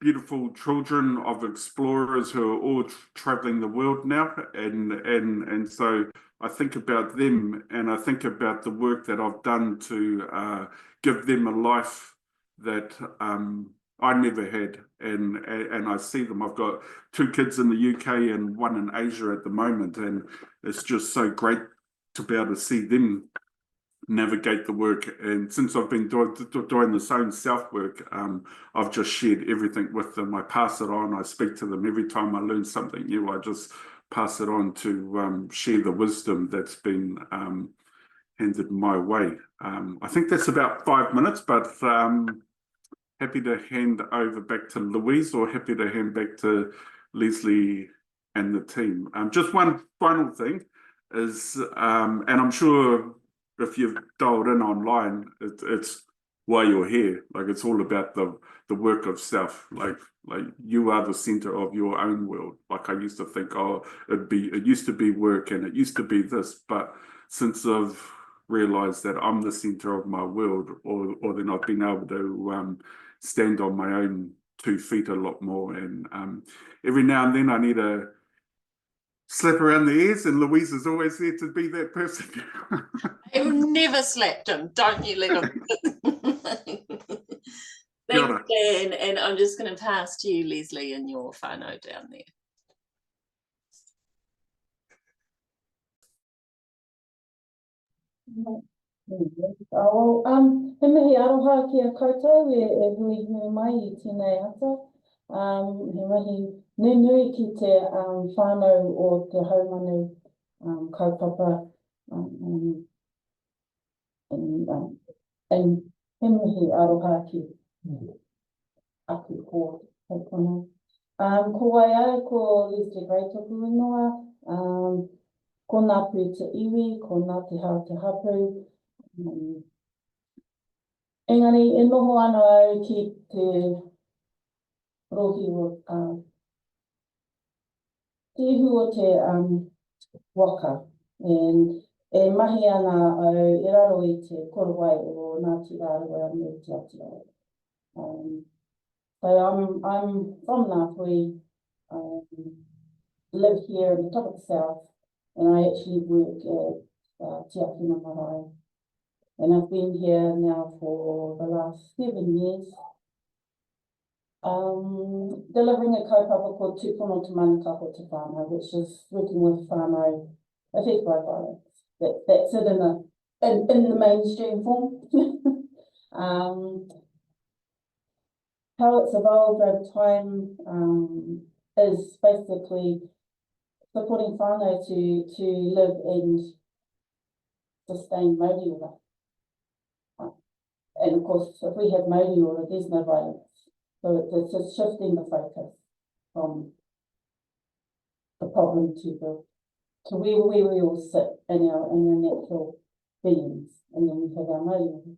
beautiful children of explorers who are all traveling the world now, and so I think about them, and I think about the work that I've done to give them a life that I never had, and I see them. I've got 2 kids in the UK and 1 in Asia at the moment, and it's just so great to be able to see them navigate the work. And since I've been doing the same self work, I've just shared everything with them. I pass it on. I speak to them every time I learn something new. I just pass it on to share the wisdom that's been handed my way. I think that's about 5 minutes, but happy to hand over back to Louise, or happy to hand back to Leslie and the team. Just one final thing is, and I'm sure if you've dialed in online, it's why you're here. Like, it's all about the work of self. Like you are the center of your own world. Like, I used to think, oh, it used to be work and it used to be this, but since I've realized that I'm the center of my world, or then I've been able to stand on my own 2 feet a lot more. And every now and then I need a slap around the ears, and Louise is always there to be that person. I've never slapped him. Don't you let him. Thanks, Dan. And I'm just going to pass to you, Leslie, and your whānau down there. He mihi aroha ki a koutou hui hui mai I tēnei ata. He mihi nui ki te whānau o te haumanu kaupapa and he mihi aroha ki aku ko kona. Ko waia ko Leslie Gray toku ingoa, ko ngā pū te iwi, ko ngā te hao te hapu. Engari, e noho ana au ki te rohi o te ihu o te waka. And e mahi ana au e raro I te korowai o Ngāti Rāroa me te Aotearoa. So I'm from Ngāpui, live here in the top of the south, and I actually work at Te Akina Marae. And I've been here now for the last 7 years, delivering a kaupapa called Tūpono Te Manukako Te Whānau, which is working with whānau affected by violence. That's it in the mainstream form. How it's evolved over time is basically supporting whānau to live and sustain mauri ora. And of course, if we have mauri ora, there's no violence. So it's just shifting the focus from the problem to where we all sit in our natural beings, and then we have our mauri ora.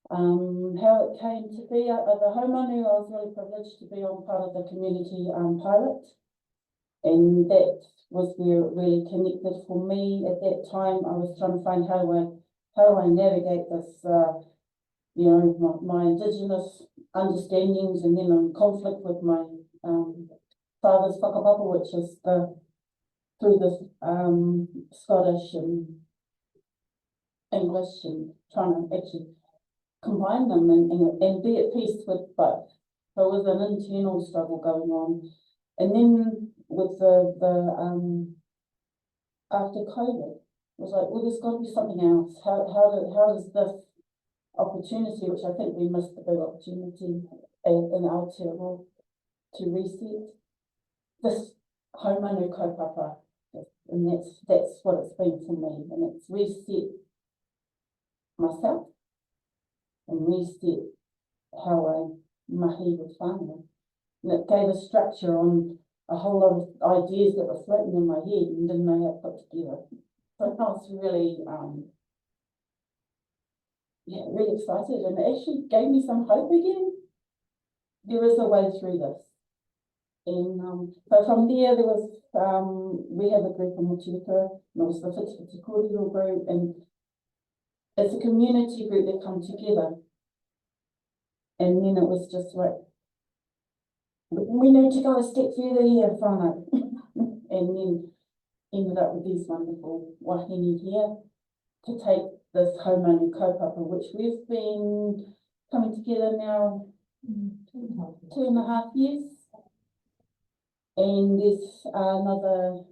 How it came to be, the Haumanu, I was really privileged to be on part of the community pilot, and that was where it really connected for me. At that time, I was trying to find how do I navigate this, you know, my Indigenous understandings, and then in conflict with my father's whakapapa, which is through the Scottish and English, and trying to actually combine them and be at peace with both. So it was an internal struggle going on. And then with the after COVID, it was like, well, there's got to be something else. How does this opportunity, which I think we missed the big opportunity in Aotearoa to reset this Haumanu kaupapa, and that's what it's been for me, and it's reset myself and reset how I mahi with whānau. And it gave a structure on a whole lot of ideas that were floating in my head and didn't know how to put together. So I was really, really excited, and it actually gave me some hope again. There is a way through this. And so from there was, we have a group in Motueka, and it was the Whiti Kōrero group, and it's a community group that come together. And then it was just like, we need to go a step further here, whānau. And then ended up with these wonderful wahine here to take this Haumanu kaupapa, which we've been coming together now 2.5 years. And there's another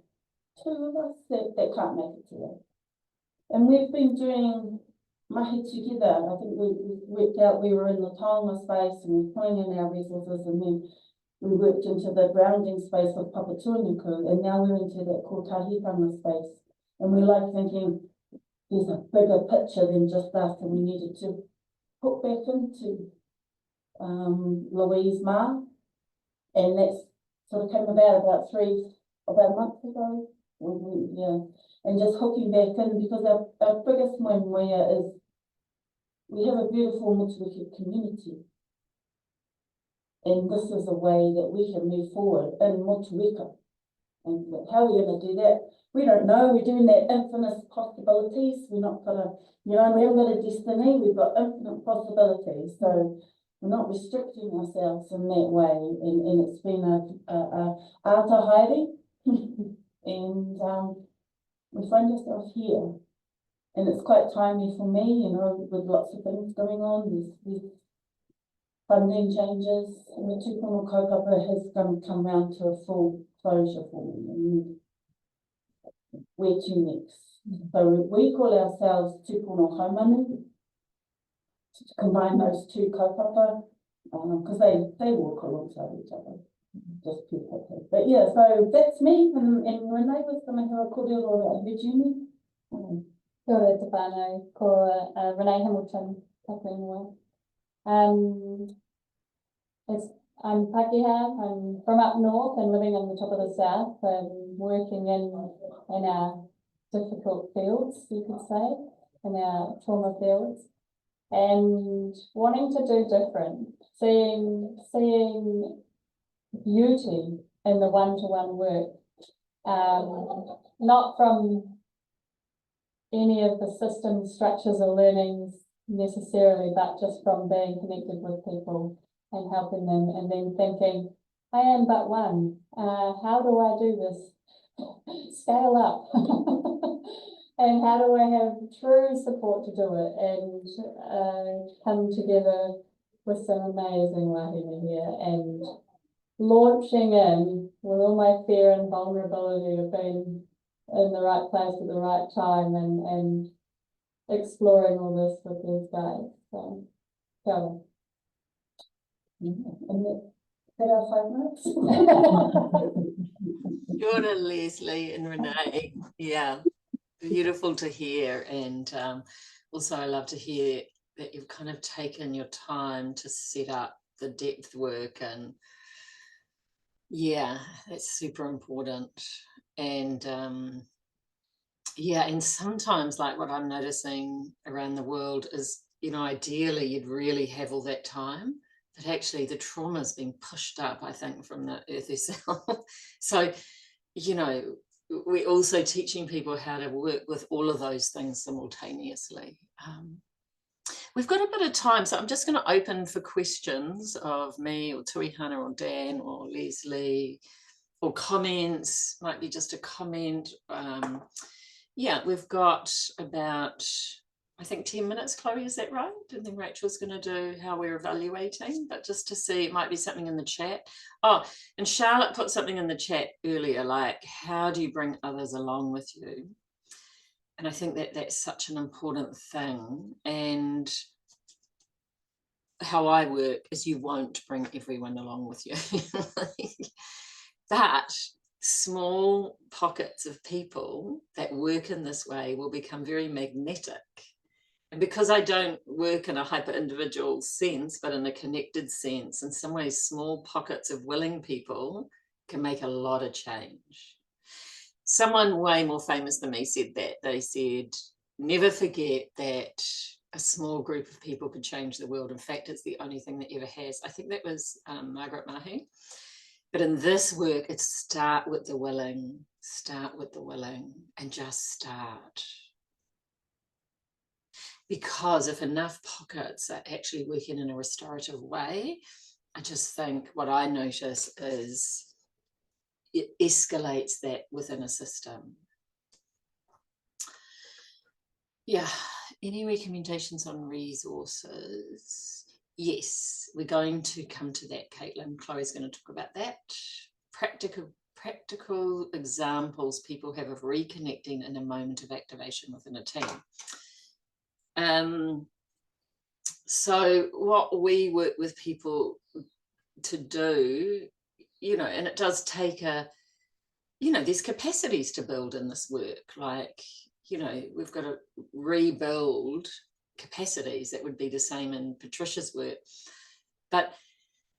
2 of us that can't make it today. And we've been doing mahi together. I think we worked out, we were in the taonga space and we were pulling in our resources, and then we worked into the grounding space of Papatūānuku, and now we're into that kōtahitanga space. And we're like thinking, there's a bigger picture than just us, and we needed to put back into Louise Ma, and that's sort of came about a month ago. And just hooking back in, because our biggest moemoea is we have a beautiful Motueka community. And this is a way that we can move forward in Motueka. And how are we going to do that? We don't know. We're doing that infinite possibilities. We're not going to, we haven't got a destiny. We've got infinite possibilities. So we're not restricting ourselves in that way. And it's been a ata haere. And we find ourselves here. And it's quite timely for me, with lots of things going on. There's funding changes, and the Tūpono kaupapa has come round to a full closure for me. And where to next? So we call ourselves tupono Haumanu, to combine those two kaupapa, because they walk alongside each other, just people. But yeah, so that's me, and Renee was going to have a kōrero about Virginia. Kia ora te whānau, ko Renee Hamilton, taku ingoa. I'm Pakeha, I'm from up north and living on the top of the south, working in our difficult fields, you could say, in our trauma fields, and wanting to do different, seeing beauty in the one-to-one work, not from any of the system structures or learnings necessarily, but just from being connected with people and helping them, and then thinking, I am but one. How do I do this? Scale up. And how do I have true support to do it, and come together with some amazing wahine here, and launching in with all my fear and vulnerability of being in the right place at the right time, and exploring all this with these guys. So, yeah. And that our 5 minutes. Kia ora, Leslie and Renee. Yeah, beautiful to hear. And also I love to hear that you've kind of taken your time to set up the depth work, and yeah, that's super important. And yeah, and sometimes, like, what I'm noticing around the world is, you know, ideally you'd really have all that time, but actually the trauma's been pushed up, I think, from the earth itself. So, you know, we're also teaching people how to work with all of those things simultaneously. We've got a bit of time, so I'm just going to open for questions of me or Tuihana or Dan or Leslie, or comments. Might be just a comment. Yeah, we've got about, I think, 10 minutes, Chloe, is that right? And then Rachel's going to do how we're evaluating, but just to see, it might be something in the chat. Oh, and Charlotte put something in the chat earlier, like, how do you bring others along with you? And I think that that's such an important thing. And how I work is you won't bring everyone along with you. But small pockets of people that work in this way will become very magnetic. And because I don't work in a hyper-individual sense, but in a connected sense, in some ways, small pockets of willing people can make a lot of change. Someone way more famous than me said that. They said, never forget that a small group of people could change the world. In fact, it's the only thing that ever has. I think that was Margaret Mahi. But in this work, it's start with the willing, and just start. Because if enough pockets are actually working in a restorative way, I just think what I notice is it escalates that within a system. Yeah, any recommendations on resources? Yes, we're going to come to that, Caitlin. Chloe's going to talk about that. Practical examples people have of reconnecting in a moment of activation within a team. So what we work with people to do, you know, and it does take a, you know, there's capacities to build in this work. Like, you know, we've got to rebuild capacities. That would be the same in Patricia's work. But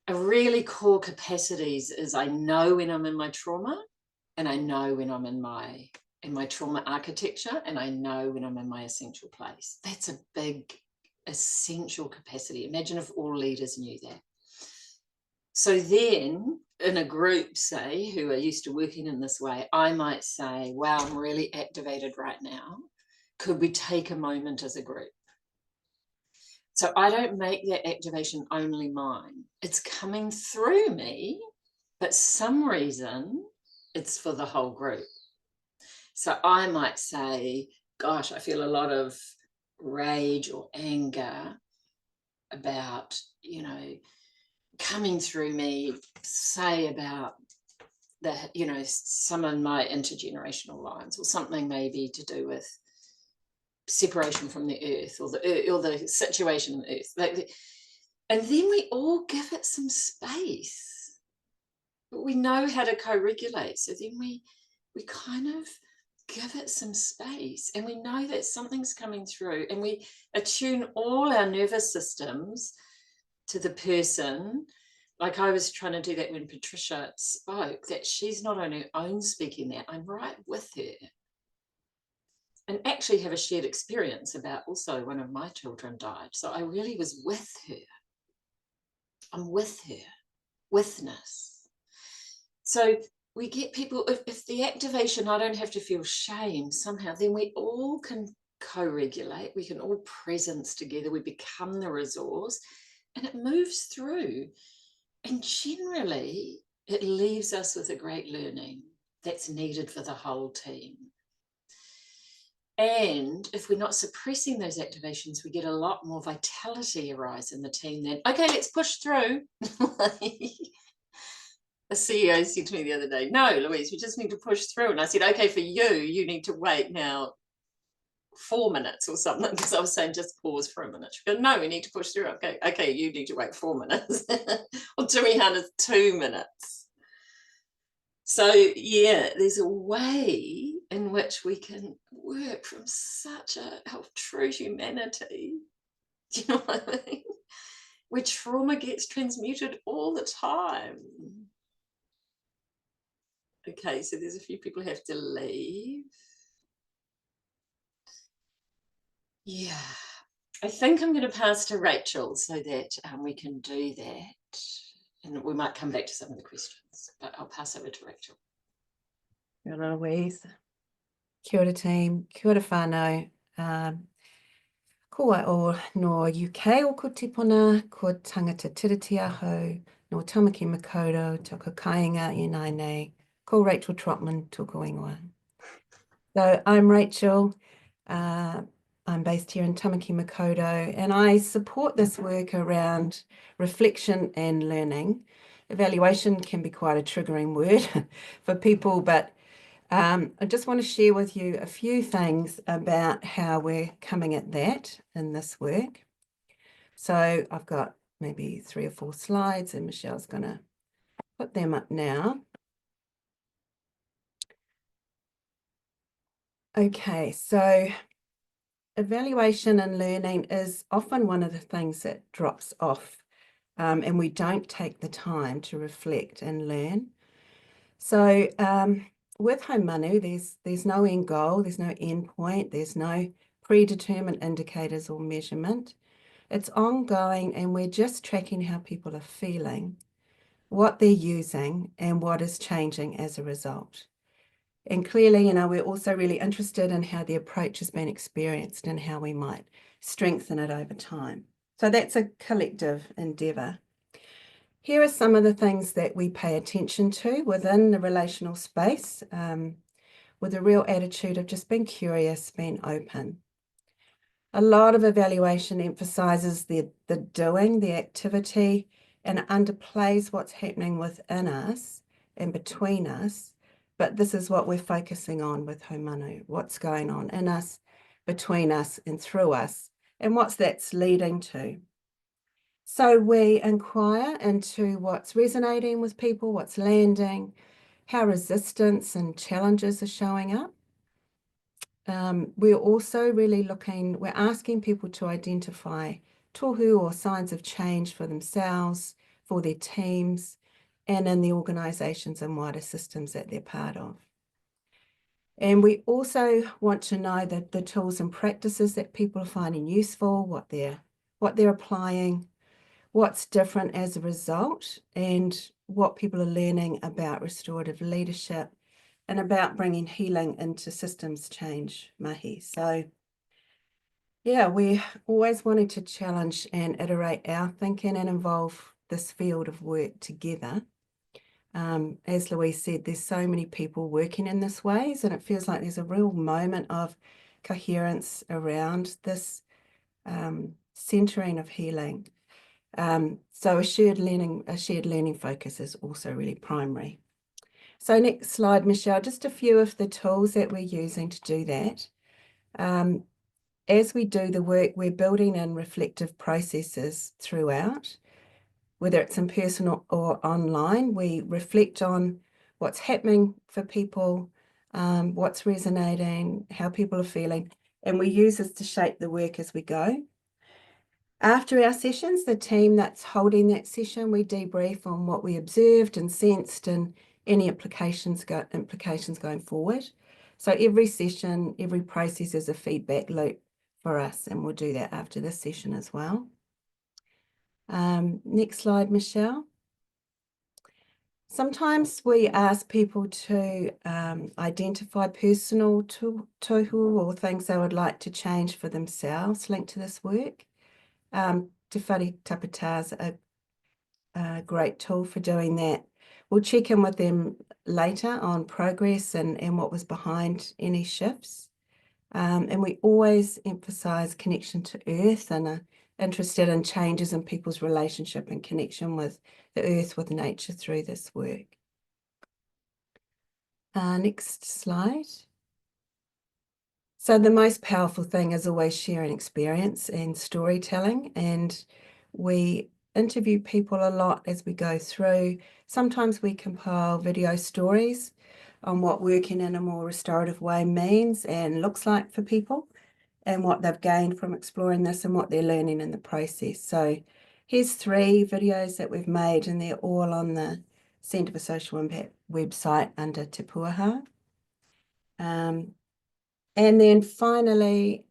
a really core capacities is I know when I'm in my trauma, and I know when I'm in my trauma architecture, and I know when I'm in my essential place. That's a big essential capacity. Imagine if all leaders knew that. So then in a group, say, who are used to working in this way, I might say, wow, I'm really activated right now. Could we take a moment as a group? So I don't make that activation only mine. It's coming through me, but some reason it's for the whole group. So I might say, gosh, I feel a lot of rage or anger about, you know, coming through me, say about some of my intergenerational lines, or something maybe to do with separation from the earth, or the situation on the earth. And then we all give it some space. But we know how to co-regulate. So then we kind of give it some space, and we know that something's coming through, and we attune all our nervous systems to the person. Like I was trying to do that when Patricia spoke, that she's not on her own speaking that, I'm right with her. And actually have a shared experience about also one of my children died. So I really was with her. I'm with her, witness. So we get people, if the activation, I don't have to feel shame somehow, then we all can co-regulate, we can all presence together, we become the resource, and it moves through. And generally, it leaves us with a great learning that's needed for the whole team. And if we're not suppressing those activations, we get a lot more vitality arise in the team then, okay, let's push through. A CEO said to me the other day, no, Louise, we just need to push through. And I said, okay, for you need to wait now 4 minutes or something, because I was saying just pause for a minute. She goes, no, we need to push through. Okay, you need to wait 4 minutes. Or to me, Hannah's 2 minutes. So yeah, there's a way in which we can work from such our true humanity. Do you know what I mean? Where trauma gets transmuted all the time. Okay, so there's a few people who have to leave. Yeah, I think I'm going to pass to Rachel so that we can do that. And we might come back to some of the questions, but I'll pass over to Rachel. Kia ora, Louise. Kia ora team, kia ora whānau. Ko ai o no UK o ko tipona, ko tangata tiriti aho, no tamaki makoto, toko kāinga I nai nei, ko Rachel Trotman, toko ingoa. So I'm Rachel. I'm based here in Tamaki Makaurau, and I support this work around reflection and learning. Evaluation can be quite a triggering word for people, but I just want to share with you a few things about how we're coming at that in this work. So I've got maybe 3 or 4 slides, and Michelle's going to put them up now. Okay, so evaluation and learning is often one of the things that drops off, and we don't take the time to reflect and learn. So with Haumanu, there's no end goal, there's no end point, there's no predetermined indicators or measurement. It's ongoing, and we're just tracking how people are feeling, what they're using, and what is changing as a result. And clearly, we're also really interested in how the approach has been experienced and how we might strengthen it over time. So that's a collective endeavour. Here are some of the things that we pay attention to within the relational space, with a real attitude of just being curious, being open. A lot of evaluation emphasises the doing, the activity, and it underplays what's happening within us and between us. But this is what we're focusing on with Haumanu, what's going on in us, between us and through us, and what's that's leading to. So we inquire into what's resonating with people, what's landing, how resistance and challenges are showing up. We're also really we're asking people to identify tohu or signs of change for themselves, for their teams, and in the organisations and wider systems that they're part of. And we also want to know that the tools and practices that people are finding useful, what they're applying, what's different as a result, and what people are learning about restorative leadership and about bringing healing into systems change mahi. So yeah, we always wanted to challenge and iterate our thinking and involve this field of work together. As Louise said, there's so many people working in this ways, and it feels like there's a real moment of coherence around this centering of healing. So a shared learning focus is also really primary. So next slide, Michelle, just a few of the tools that we're using to do that. As we do the work, we're building in reflective processes throughout, whether it's in person or online. We reflect on what's happening for people, what's resonating, how people are feeling, and we use this to shape the work as we go. After our sessions, the team that's holding that session, we debrief on what we observed and sensed and any implications going forward. So every session, every process is a feedback loop for us, and we'll do that after this session as well. Next slide, Michelle. Sometimes we ask people to identify personal tohu or things they would like to change for themselves linked to this work. Te whare tapata is a great tool for doing that. We'll check in with them later on progress and what was behind any shifts. And we always emphasise connection to earth and are interested in changes in people's relationship and connection with the earth, with nature through this work. Next slide. So the most powerful thing is always sharing experience and storytelling, and we interview people a lot as we go through. Sometimes we compile video stories on what working in a more restorative way means and looks like for people, and what they've gained from exploring this and what they're learning in the process. So here's 3 videos that we've made, and they're all on the Centre for Social Impact website under Te Puaha. And then finally,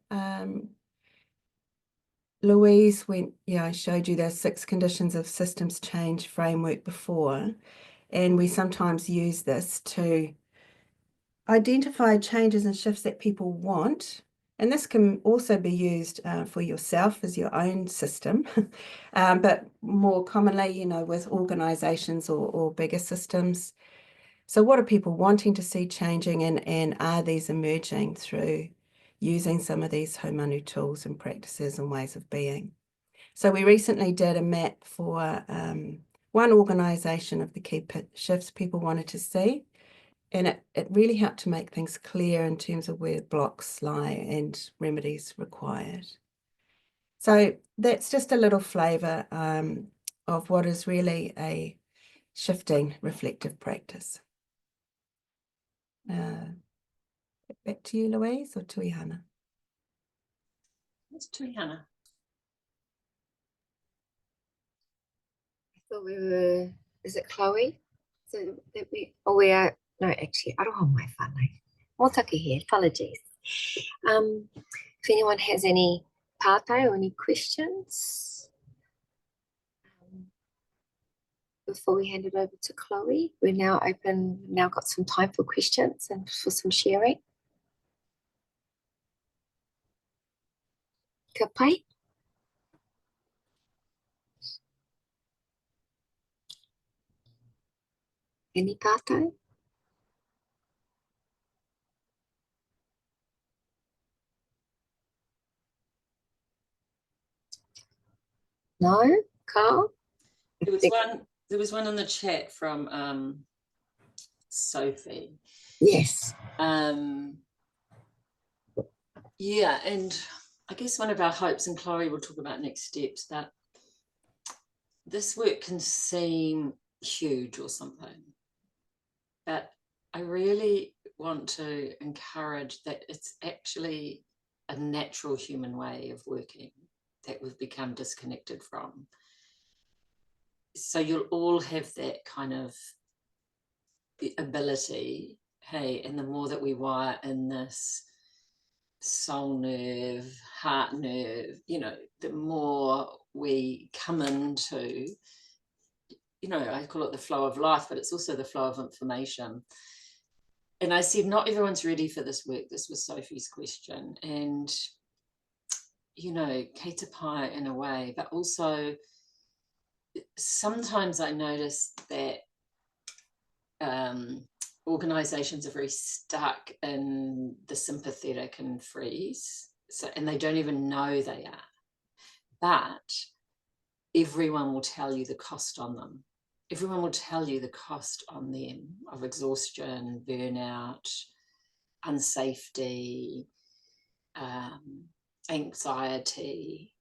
Louise I showed you the 6 conditions of systems change framework before, and we sometimes use this to identify changes and shifts that people want. And this can also be used for yourself as your own system, but more commonly, with organisations or bigger systems. So what are people wanting to see changing, and are these emerging through using some of these Haumanu tools and practices and ways of being? So we recently did a map for one organisation of the key shifts people wanted to see, and it really helped to make things clear in terms of where blocks lie and remedies required. So that's just a little flavour of what is really a shifting reflective practice. Back to you, Louise, or Tuihana? It's Tuihana. I thought we were, is it Chloe? So that we are, no, actually, aroha mai whānau. Mōtaki here, apologies. If anyone has any pātai or any questions, before we hand it over to Chloe, we're now open, now got some time for questions and for some sharing. Ka pai? Any pātai? No? Carl? There was one in the chat from Sophie. Yes. Yeah, and I guess one of our hopes, and Chloe will talk about next steps, that this work can seem huge or something, but I really want to encourage that it's actually a natural human way of working that we've become disconnected from. So you'll all have that kind of ability, hey, and the more that we wire in this soul nerve, heart nerve, the more we come into, I call it the flow of life, but it's also the flow of information. And I said, not everyone's ready for this work. This was Sophie's question. And, kei te pai in a way, but also sometimes I notice that organisations are very stuck in the sympathetic and freeze, and they don't even know they are. But everyone will tell you the cost on them. Everyone will tell you the cost on them of exhaustion, burnout, unsafety, anxiety.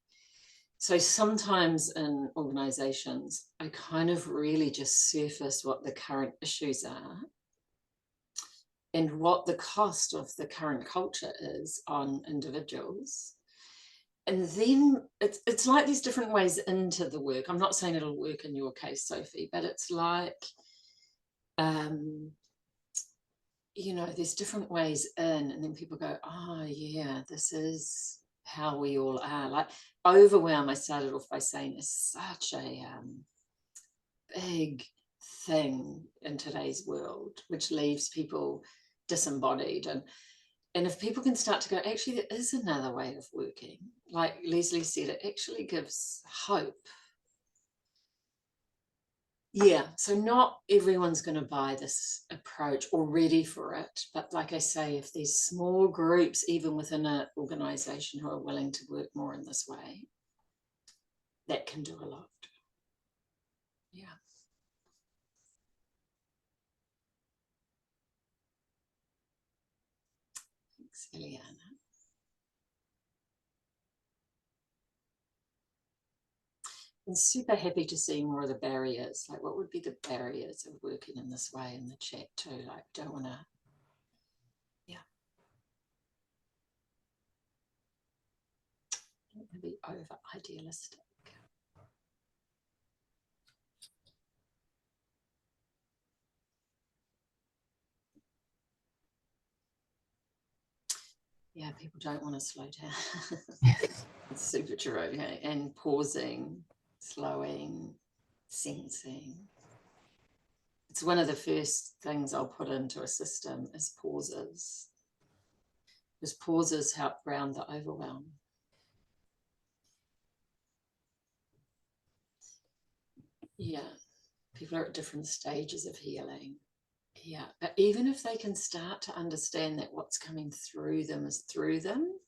So sometimes in organisations, I kind of really just surface what the current issues are and what the cost of the current culture is on individuals. And then it's like these different ways into the work. I'm not saying it'll work in your case, Sophie, but it's like, you know, there's different ways in, and then people go, oh yeah, this is how we all are. Like overwhelm, I started off by saying, is such a big thing in today's world, which leaves people disembodied. And if people can start to go, actually, there is another way of working. Like Leslie said, it actually gives hope. Yeah, so not everyone's going to buy this approach or ready for it. But like I say, if there's small groups, even within an organisation, who are willing to work more in this way, that can do a lot. Yeah. Thanks, Eliana. I'm super happy to see more of the barriers. Like, what would be the barriers of working in this way in the chat too? Like, don't want to, yeah. Don't want to be over idealistic. Yeah, people don't want to slow down. It's super true, okay? And pausing, slowing, sensing. It's one of the first things I'll put into a system is pauses. Because pauses help ground the overwhelm. Yeah, people are at different stages of healing. Yeah, but even if they can start to understand that what's coming through them is through them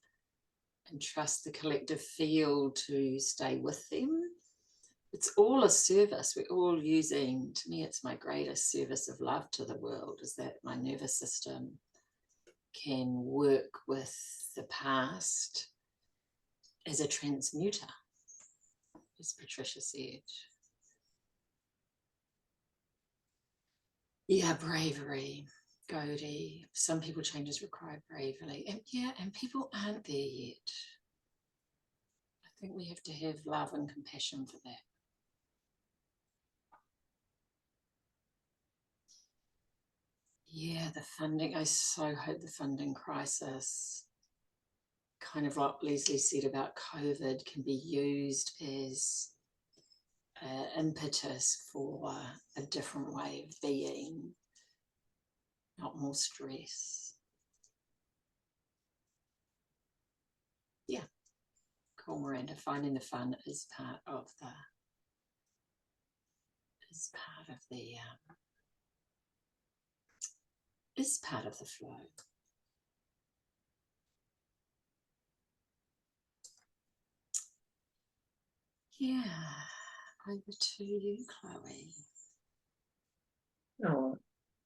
and trust the collective field to stay with them, it's all a service. We're all using, to me, it's my greatest service of love to the world, is that my nervous system can work with the past as a transmuter, as Patricia said. Yeah, bravery, Godie. Some people changes require bravery. And yeah, and people aren't there yet. I think we have to have love and compassion for that. Yeah, the funding. I so hope the funding crisis, kind of what Leslie said about COVID, can be used as impetus for a different way of being, not more stress. Yeah, cool, Miranda. Finding the fun is part of the is part of the flow. Yeah, over to you, Chloe. Oh,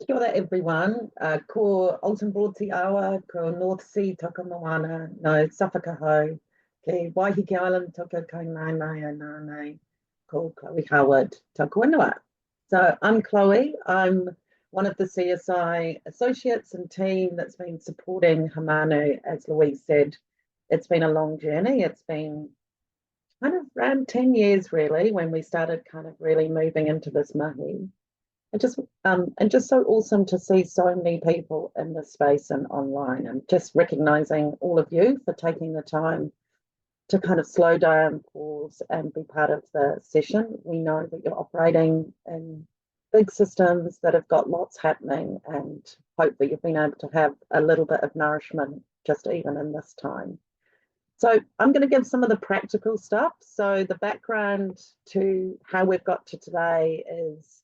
kia ora everyone. Ko Alton Te Awa, ko North Sea toka moana, no Safakahau, ke Waiheke Island toka kainai and nānei, ko Chloe Howard, toka whenua. So I'm Chloe. I'm one of the CSI associates and team that's been supporting Haumanu. As Louise said, it's been a long journey. It's been kind of around 10 years really when we started kind of really moving into this mahi. And just so awesome to see so many people in this space and online, and just recognizing all of you for taking the time to kind of slow down, pause, and be part of the session. We know that you're operating in big systems that have got lots happening, and hope that you've been able to have a little bit of nourishment just even in this time. So I'm going to give some of the practical stuff. So the background to how we've got to today is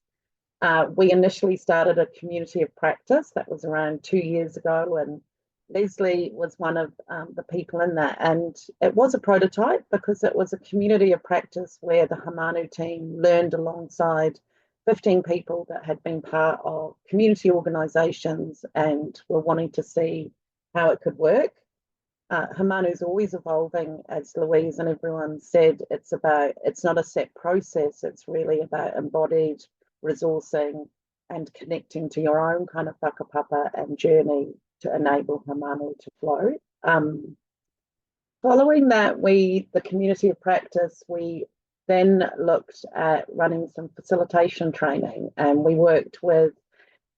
we initially started a community of practice that was around 2 years ago, and Leslie was one of the people in that. And it was a prototype because it was a community of practice where the Haumanu team learned alongside 15 people that had been part of community organisations and were wanting to see how it could work. Haumanu is always evolving, as Louise and everyone said. It's not a set process, it's really about embodied resourcing and connecting to your own kind of whakapapa and journey to enable Haumanu to flow. Following that, the community of practice, we then looked at running some facilitation training, and we worked with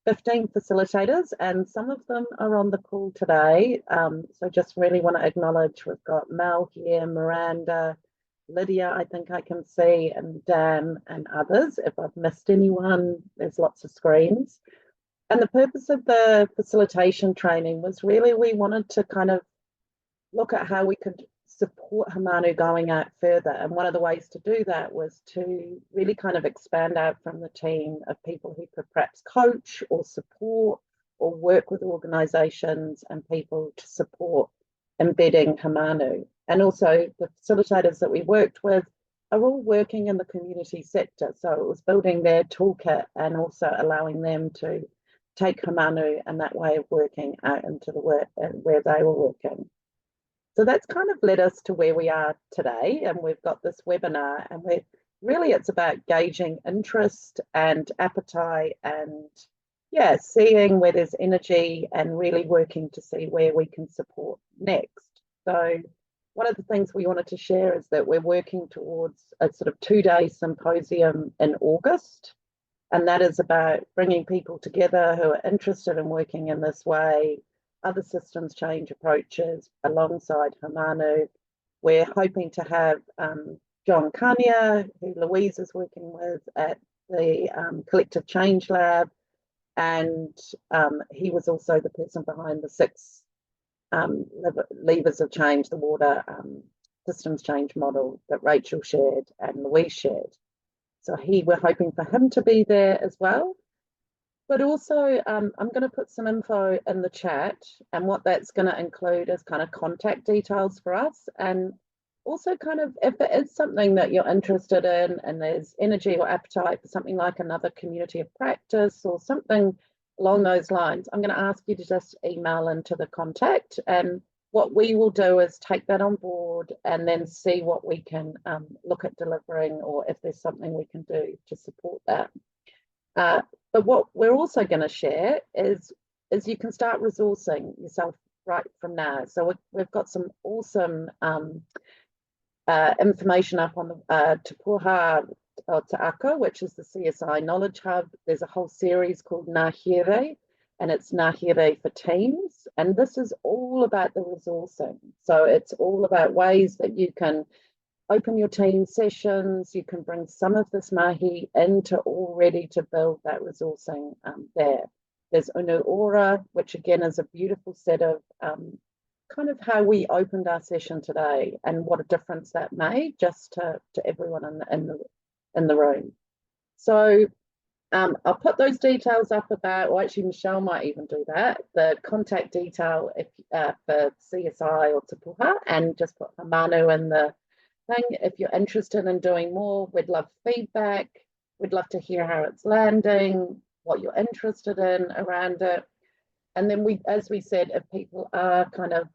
15 facilitators, and some of them are on the call today. So just really want to acknowledge, we've got Mel here, Miranda, Lydia, I think I can see, and Dan and others. If I've missed anyone, there's lots of screens. And the purpose of the facilitation training was really, we wanted to kind of look at how we could support Haumanu going out further. And one of the ways to do that was to really kind of expand out from the team of people who could perhaps coach or support or work with organisations and people to support embedding Haumanu. And also the facilitators that we worked with are all working in the community sector. So it was building their toolkit and also allowing them to take Haumanu and that way of working out into the work where they were working. So that's kind of led us to where we are today, and we've got this webinar, and it's about gauging interest and appetite and seeing where there's energy and really working to see where we can support next. So one of the things we wanted to share is that we're working towards a sort of 2-day symposium in August, and that is about bringing people together who are interested in working in this way, other systems change approaches alongside Haumanu. We're hoping to have John Kania, who Louise is working with at the Collective Change Lab, and he was also the person behind the 6 levers of change, the water systems change model that Rachel shared and Louise shared. So we're hoping for him to be there as well. But also, I'm going to put some info in the chat, and what that's going to include is kind of contact details for us, and also kind of if it is something that you're interested in and there's energy or appetite for something like another community of practice or something along those lines, I'm going to ask you to just email into the contact, and what we will do is take that on board and then see what we can look at delivering, or if there's something we can do to support that. But what we're also going to share is you can start resourcing yourself right from now. So we've got some awesome information up on the Te Puha o Te Ako, which is the CSI Knowledge Hub. There's a whole series called Ngā Here, and it's Ngā Here for teams. And this is all about the resourcing. So it's all about ways that you can open your team sessions, you can bring some of this mahi into already to build that resourcing there. There's Unu Ora, which again is a beautiful set of kind of how we opened our session today and what a difference that made just to everyone in the room. So I'll put those details up about, or actually Michelle might even do that, the contact detail for CSI or Te Puha, and just put Haumanu in the thing. If you're interested in doing more, we'd love feedback. We'd love to hear how it's landing, what you're interested in around it. And then as we said, if people are kind of,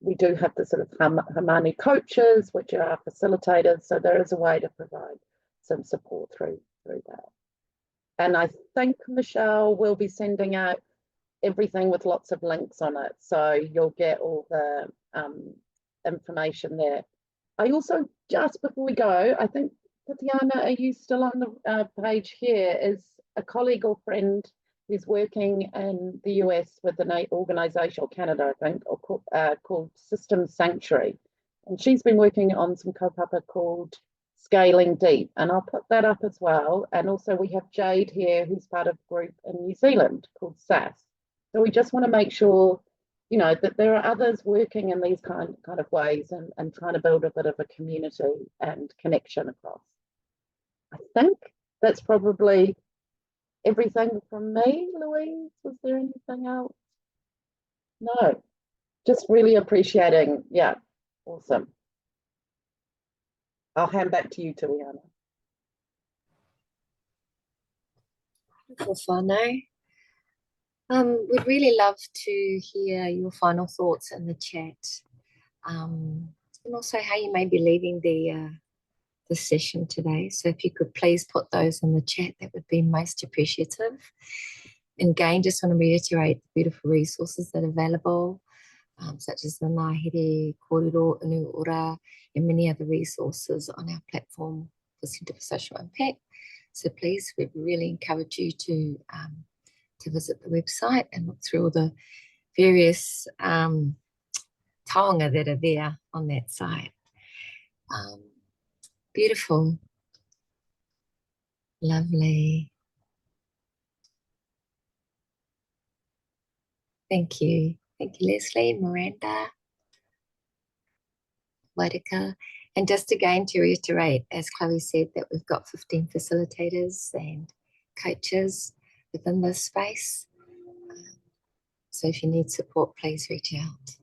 we do have the sort of Haumanu coaches, which are our facilitators. So there is a way to provide some support through that. And I think Michelle will be sending out everything with lots of links on it. So you'll get all the information there. I also, just before we go, I think, Tatiana, are you still on the page here? Is a colleague or friend who's working in the US with an organisation, or Canada, I think, or called Systems Sanctuary. And she's been working on some kaupapa called Scaling Deep. And I'll put that up as well. And also we have Jade here, who's part of a group in New Zealand called SAS. So we just want to make sure, you know, that there are others working in these kind of ways and trying to build a bit of a community and connection across. I think that's probably everything from me. Louise, was there anything else? No, just really appreciating. Yeah, awesome. I'll hand back to you, Tiliana. For whānau. We'd really love to hear your final thoughts in the chat, and also how you may be leaving the session today. So if you could please put those in the chat, that would be most appreciative. And again, just want to reiterate the beautiful resources that are available, such as the Ngāhere, Kōrero, Inu Ora, and many other resources on our platform for Centre for Social Impact. So please, we really encourage you to visit the website and look through all the various taonga that are there on that site. Beautiful. Lovely. Thank you. Thank you, Leslie, Miranda, Wairika. And just again to reiterate, as Chloe said, that we've got 15 facilitators and coaches within this space. So if you need support, please reach out.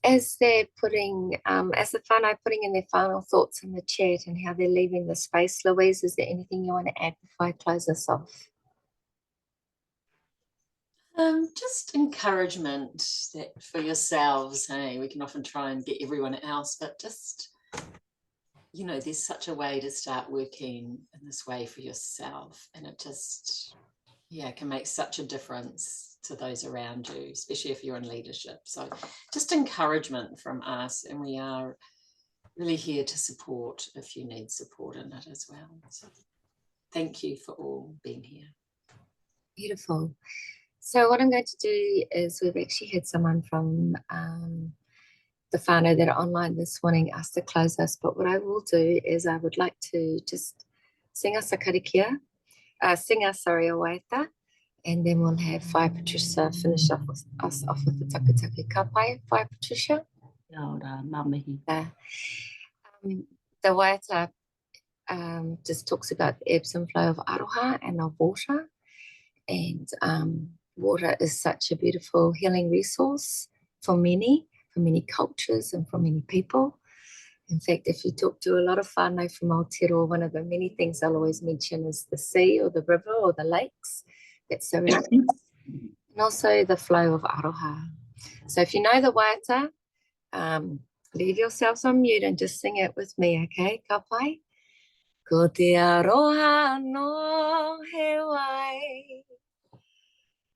As they're putting, as the whānau putting in their final thoughts in the chat and how they're leaving the space, Louise, is there anything you want to add before I close this off? Just encouragement that for yourselves. Hey, we can often try and get everyone else, but just, you know, there's such a way to start working in this way for yourself, and it just, yeah, can make such a difference to those around you, especially if you're in leadership. So just encouragement from us, and we are really here to support if you need support in it as well. So thank you for all being here. Beautiful. So what I'm going to do is, we've actually had someone from the whānau that are online this morning ask to close us, but what I will do is I would like to just sing us a karakia, sing us, sorry, a waiata, and then we'll have Whai Patricia finish off with us off with the takataki. Ka pai, Whai Patricia? Kia ora, ngā mihi. The waiata just talks about the ebbs and flow of aroha and of water, and water is such a beautiful healing resource for many cultures and for many people. In fact, if you talk to a lot of whānau from Aotearoa, one of the many things they'll always mention is the sea or the river or the lakes that surround us, and also the flow of aroha. So if you know the waiata, leave yourselves on mute and just sing it with me, okay? Ka pai? Ko te aroha no he wai,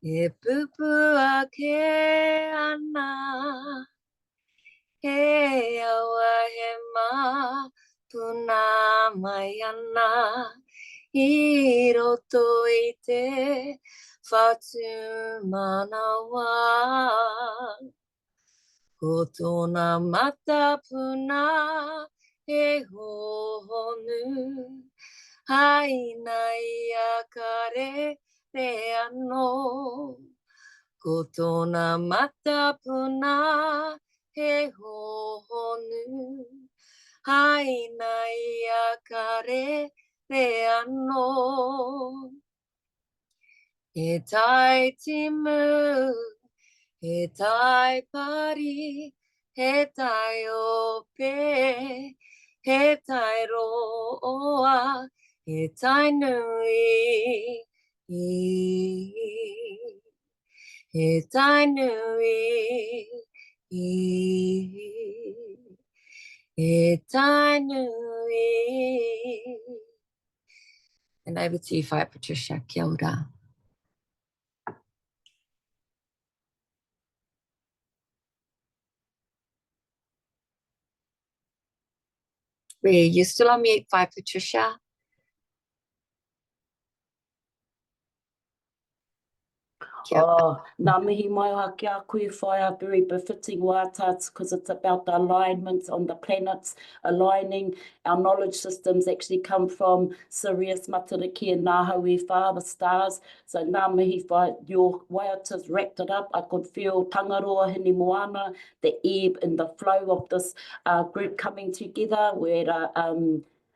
e pupua ke ana, he awa he ma puna mai ana, I roto I te whatu manawa. Ko tōna mata puna he hohonu, haina ia kare re ano. Ko tōna mata puna he hohonu, haina ia kare re ano. He tai timu, he tai pari, he tai ope, he tai roa, he tai nui, he tai nui, he tai nui. And over to you, Whai Patricia. Kia ora. You still on mute, Whai Patricia? Oh, ngā mihi mai aha ki a koe whai, a very befitting waiata, because it's about the alignment on the planets, aligning. Our knowledge systems actually come from Sirius, Matariki and Ngāhau Whā, the stars. So ngā mihi whai, your waiata's wrapped it up. I could feel tangaroa hini moana, the ebb and the flow of this group coming together, where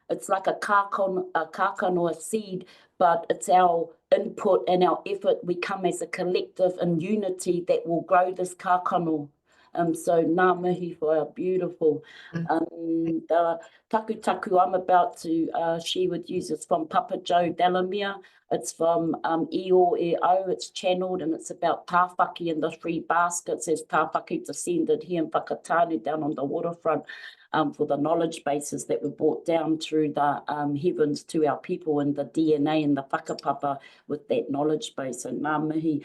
it's like a kākano or a seed, but it's our input and our effort. We come as a collective in unity that will grow this kākano. So ngā mihi whaia, beautiful. The taku I'm about to share with you is from Papa Joe Delamere. It's from Io E O, it's channeled, and it's about tāwhaki and the three baskets as tāwhaki descended here in Whakatāne down on the waterfront. For the knowledge bases that were brought down through the heavens to our people and the DNA and the whakapapa with that knowledge base. So ngā mihi.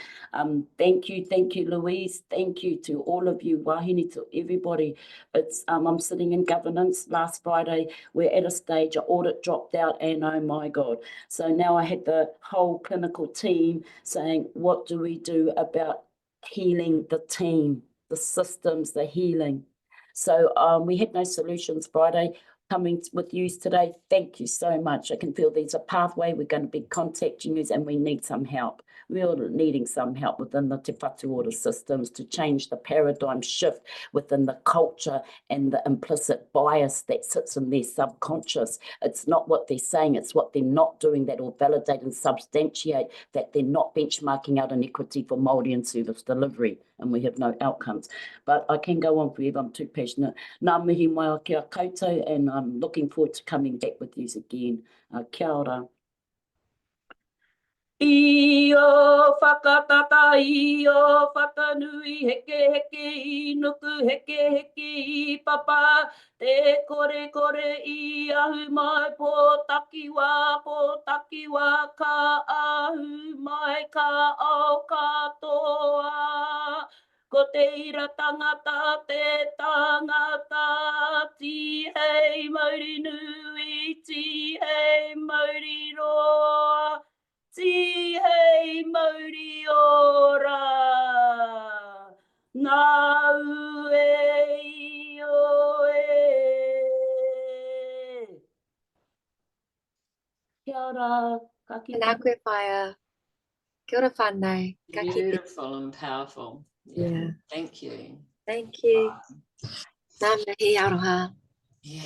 Thank you, Louise. Thank you to all of you, wahine, to everybody. It's I'm sitting in governance. Last Friday, we're at a stage, an audit dropped out, and oh my God. So now I had the whole clinical team saying, what do we do about healing the team, the systems, the healing? So we had no solutions Friday. Coming with you today, thank you so much. I can feel there's a pathway. We're going to be contacting you, and we need some help. We're needing some help within the Te Whatu Ora systems to change the paradigm shift within the culture and the implicit bias that sits in their subconscious. It's not what they're saying, it's what they're not doing that will validate and substantiate that they're not benchmarking out inequity for Māori and service delivery, and we have no outcomes. But I can go on forever, I'm too passionate. Ngā mihi mai o kia koutou, and I'm looking forward to coming back with you again. Kia ora. Io whakatata, io whakanui, heke heke, inuku heke heke, I papa, te kore kore, I ahu mai, po takiwa, ka ahu mai, ka au katoa. Ko te ira tangata, te tangata, ti hei mauri nui, ti hei mauri roa. Ti hei mauri ora, ngā ue I oe. Kia ora, ka kite. Nā koe whaia. Kia ora whānau. Ka kite. Beautiful and powerful. Yeah. Thank you. Thank you. Ngā mihi aroha. Yeah.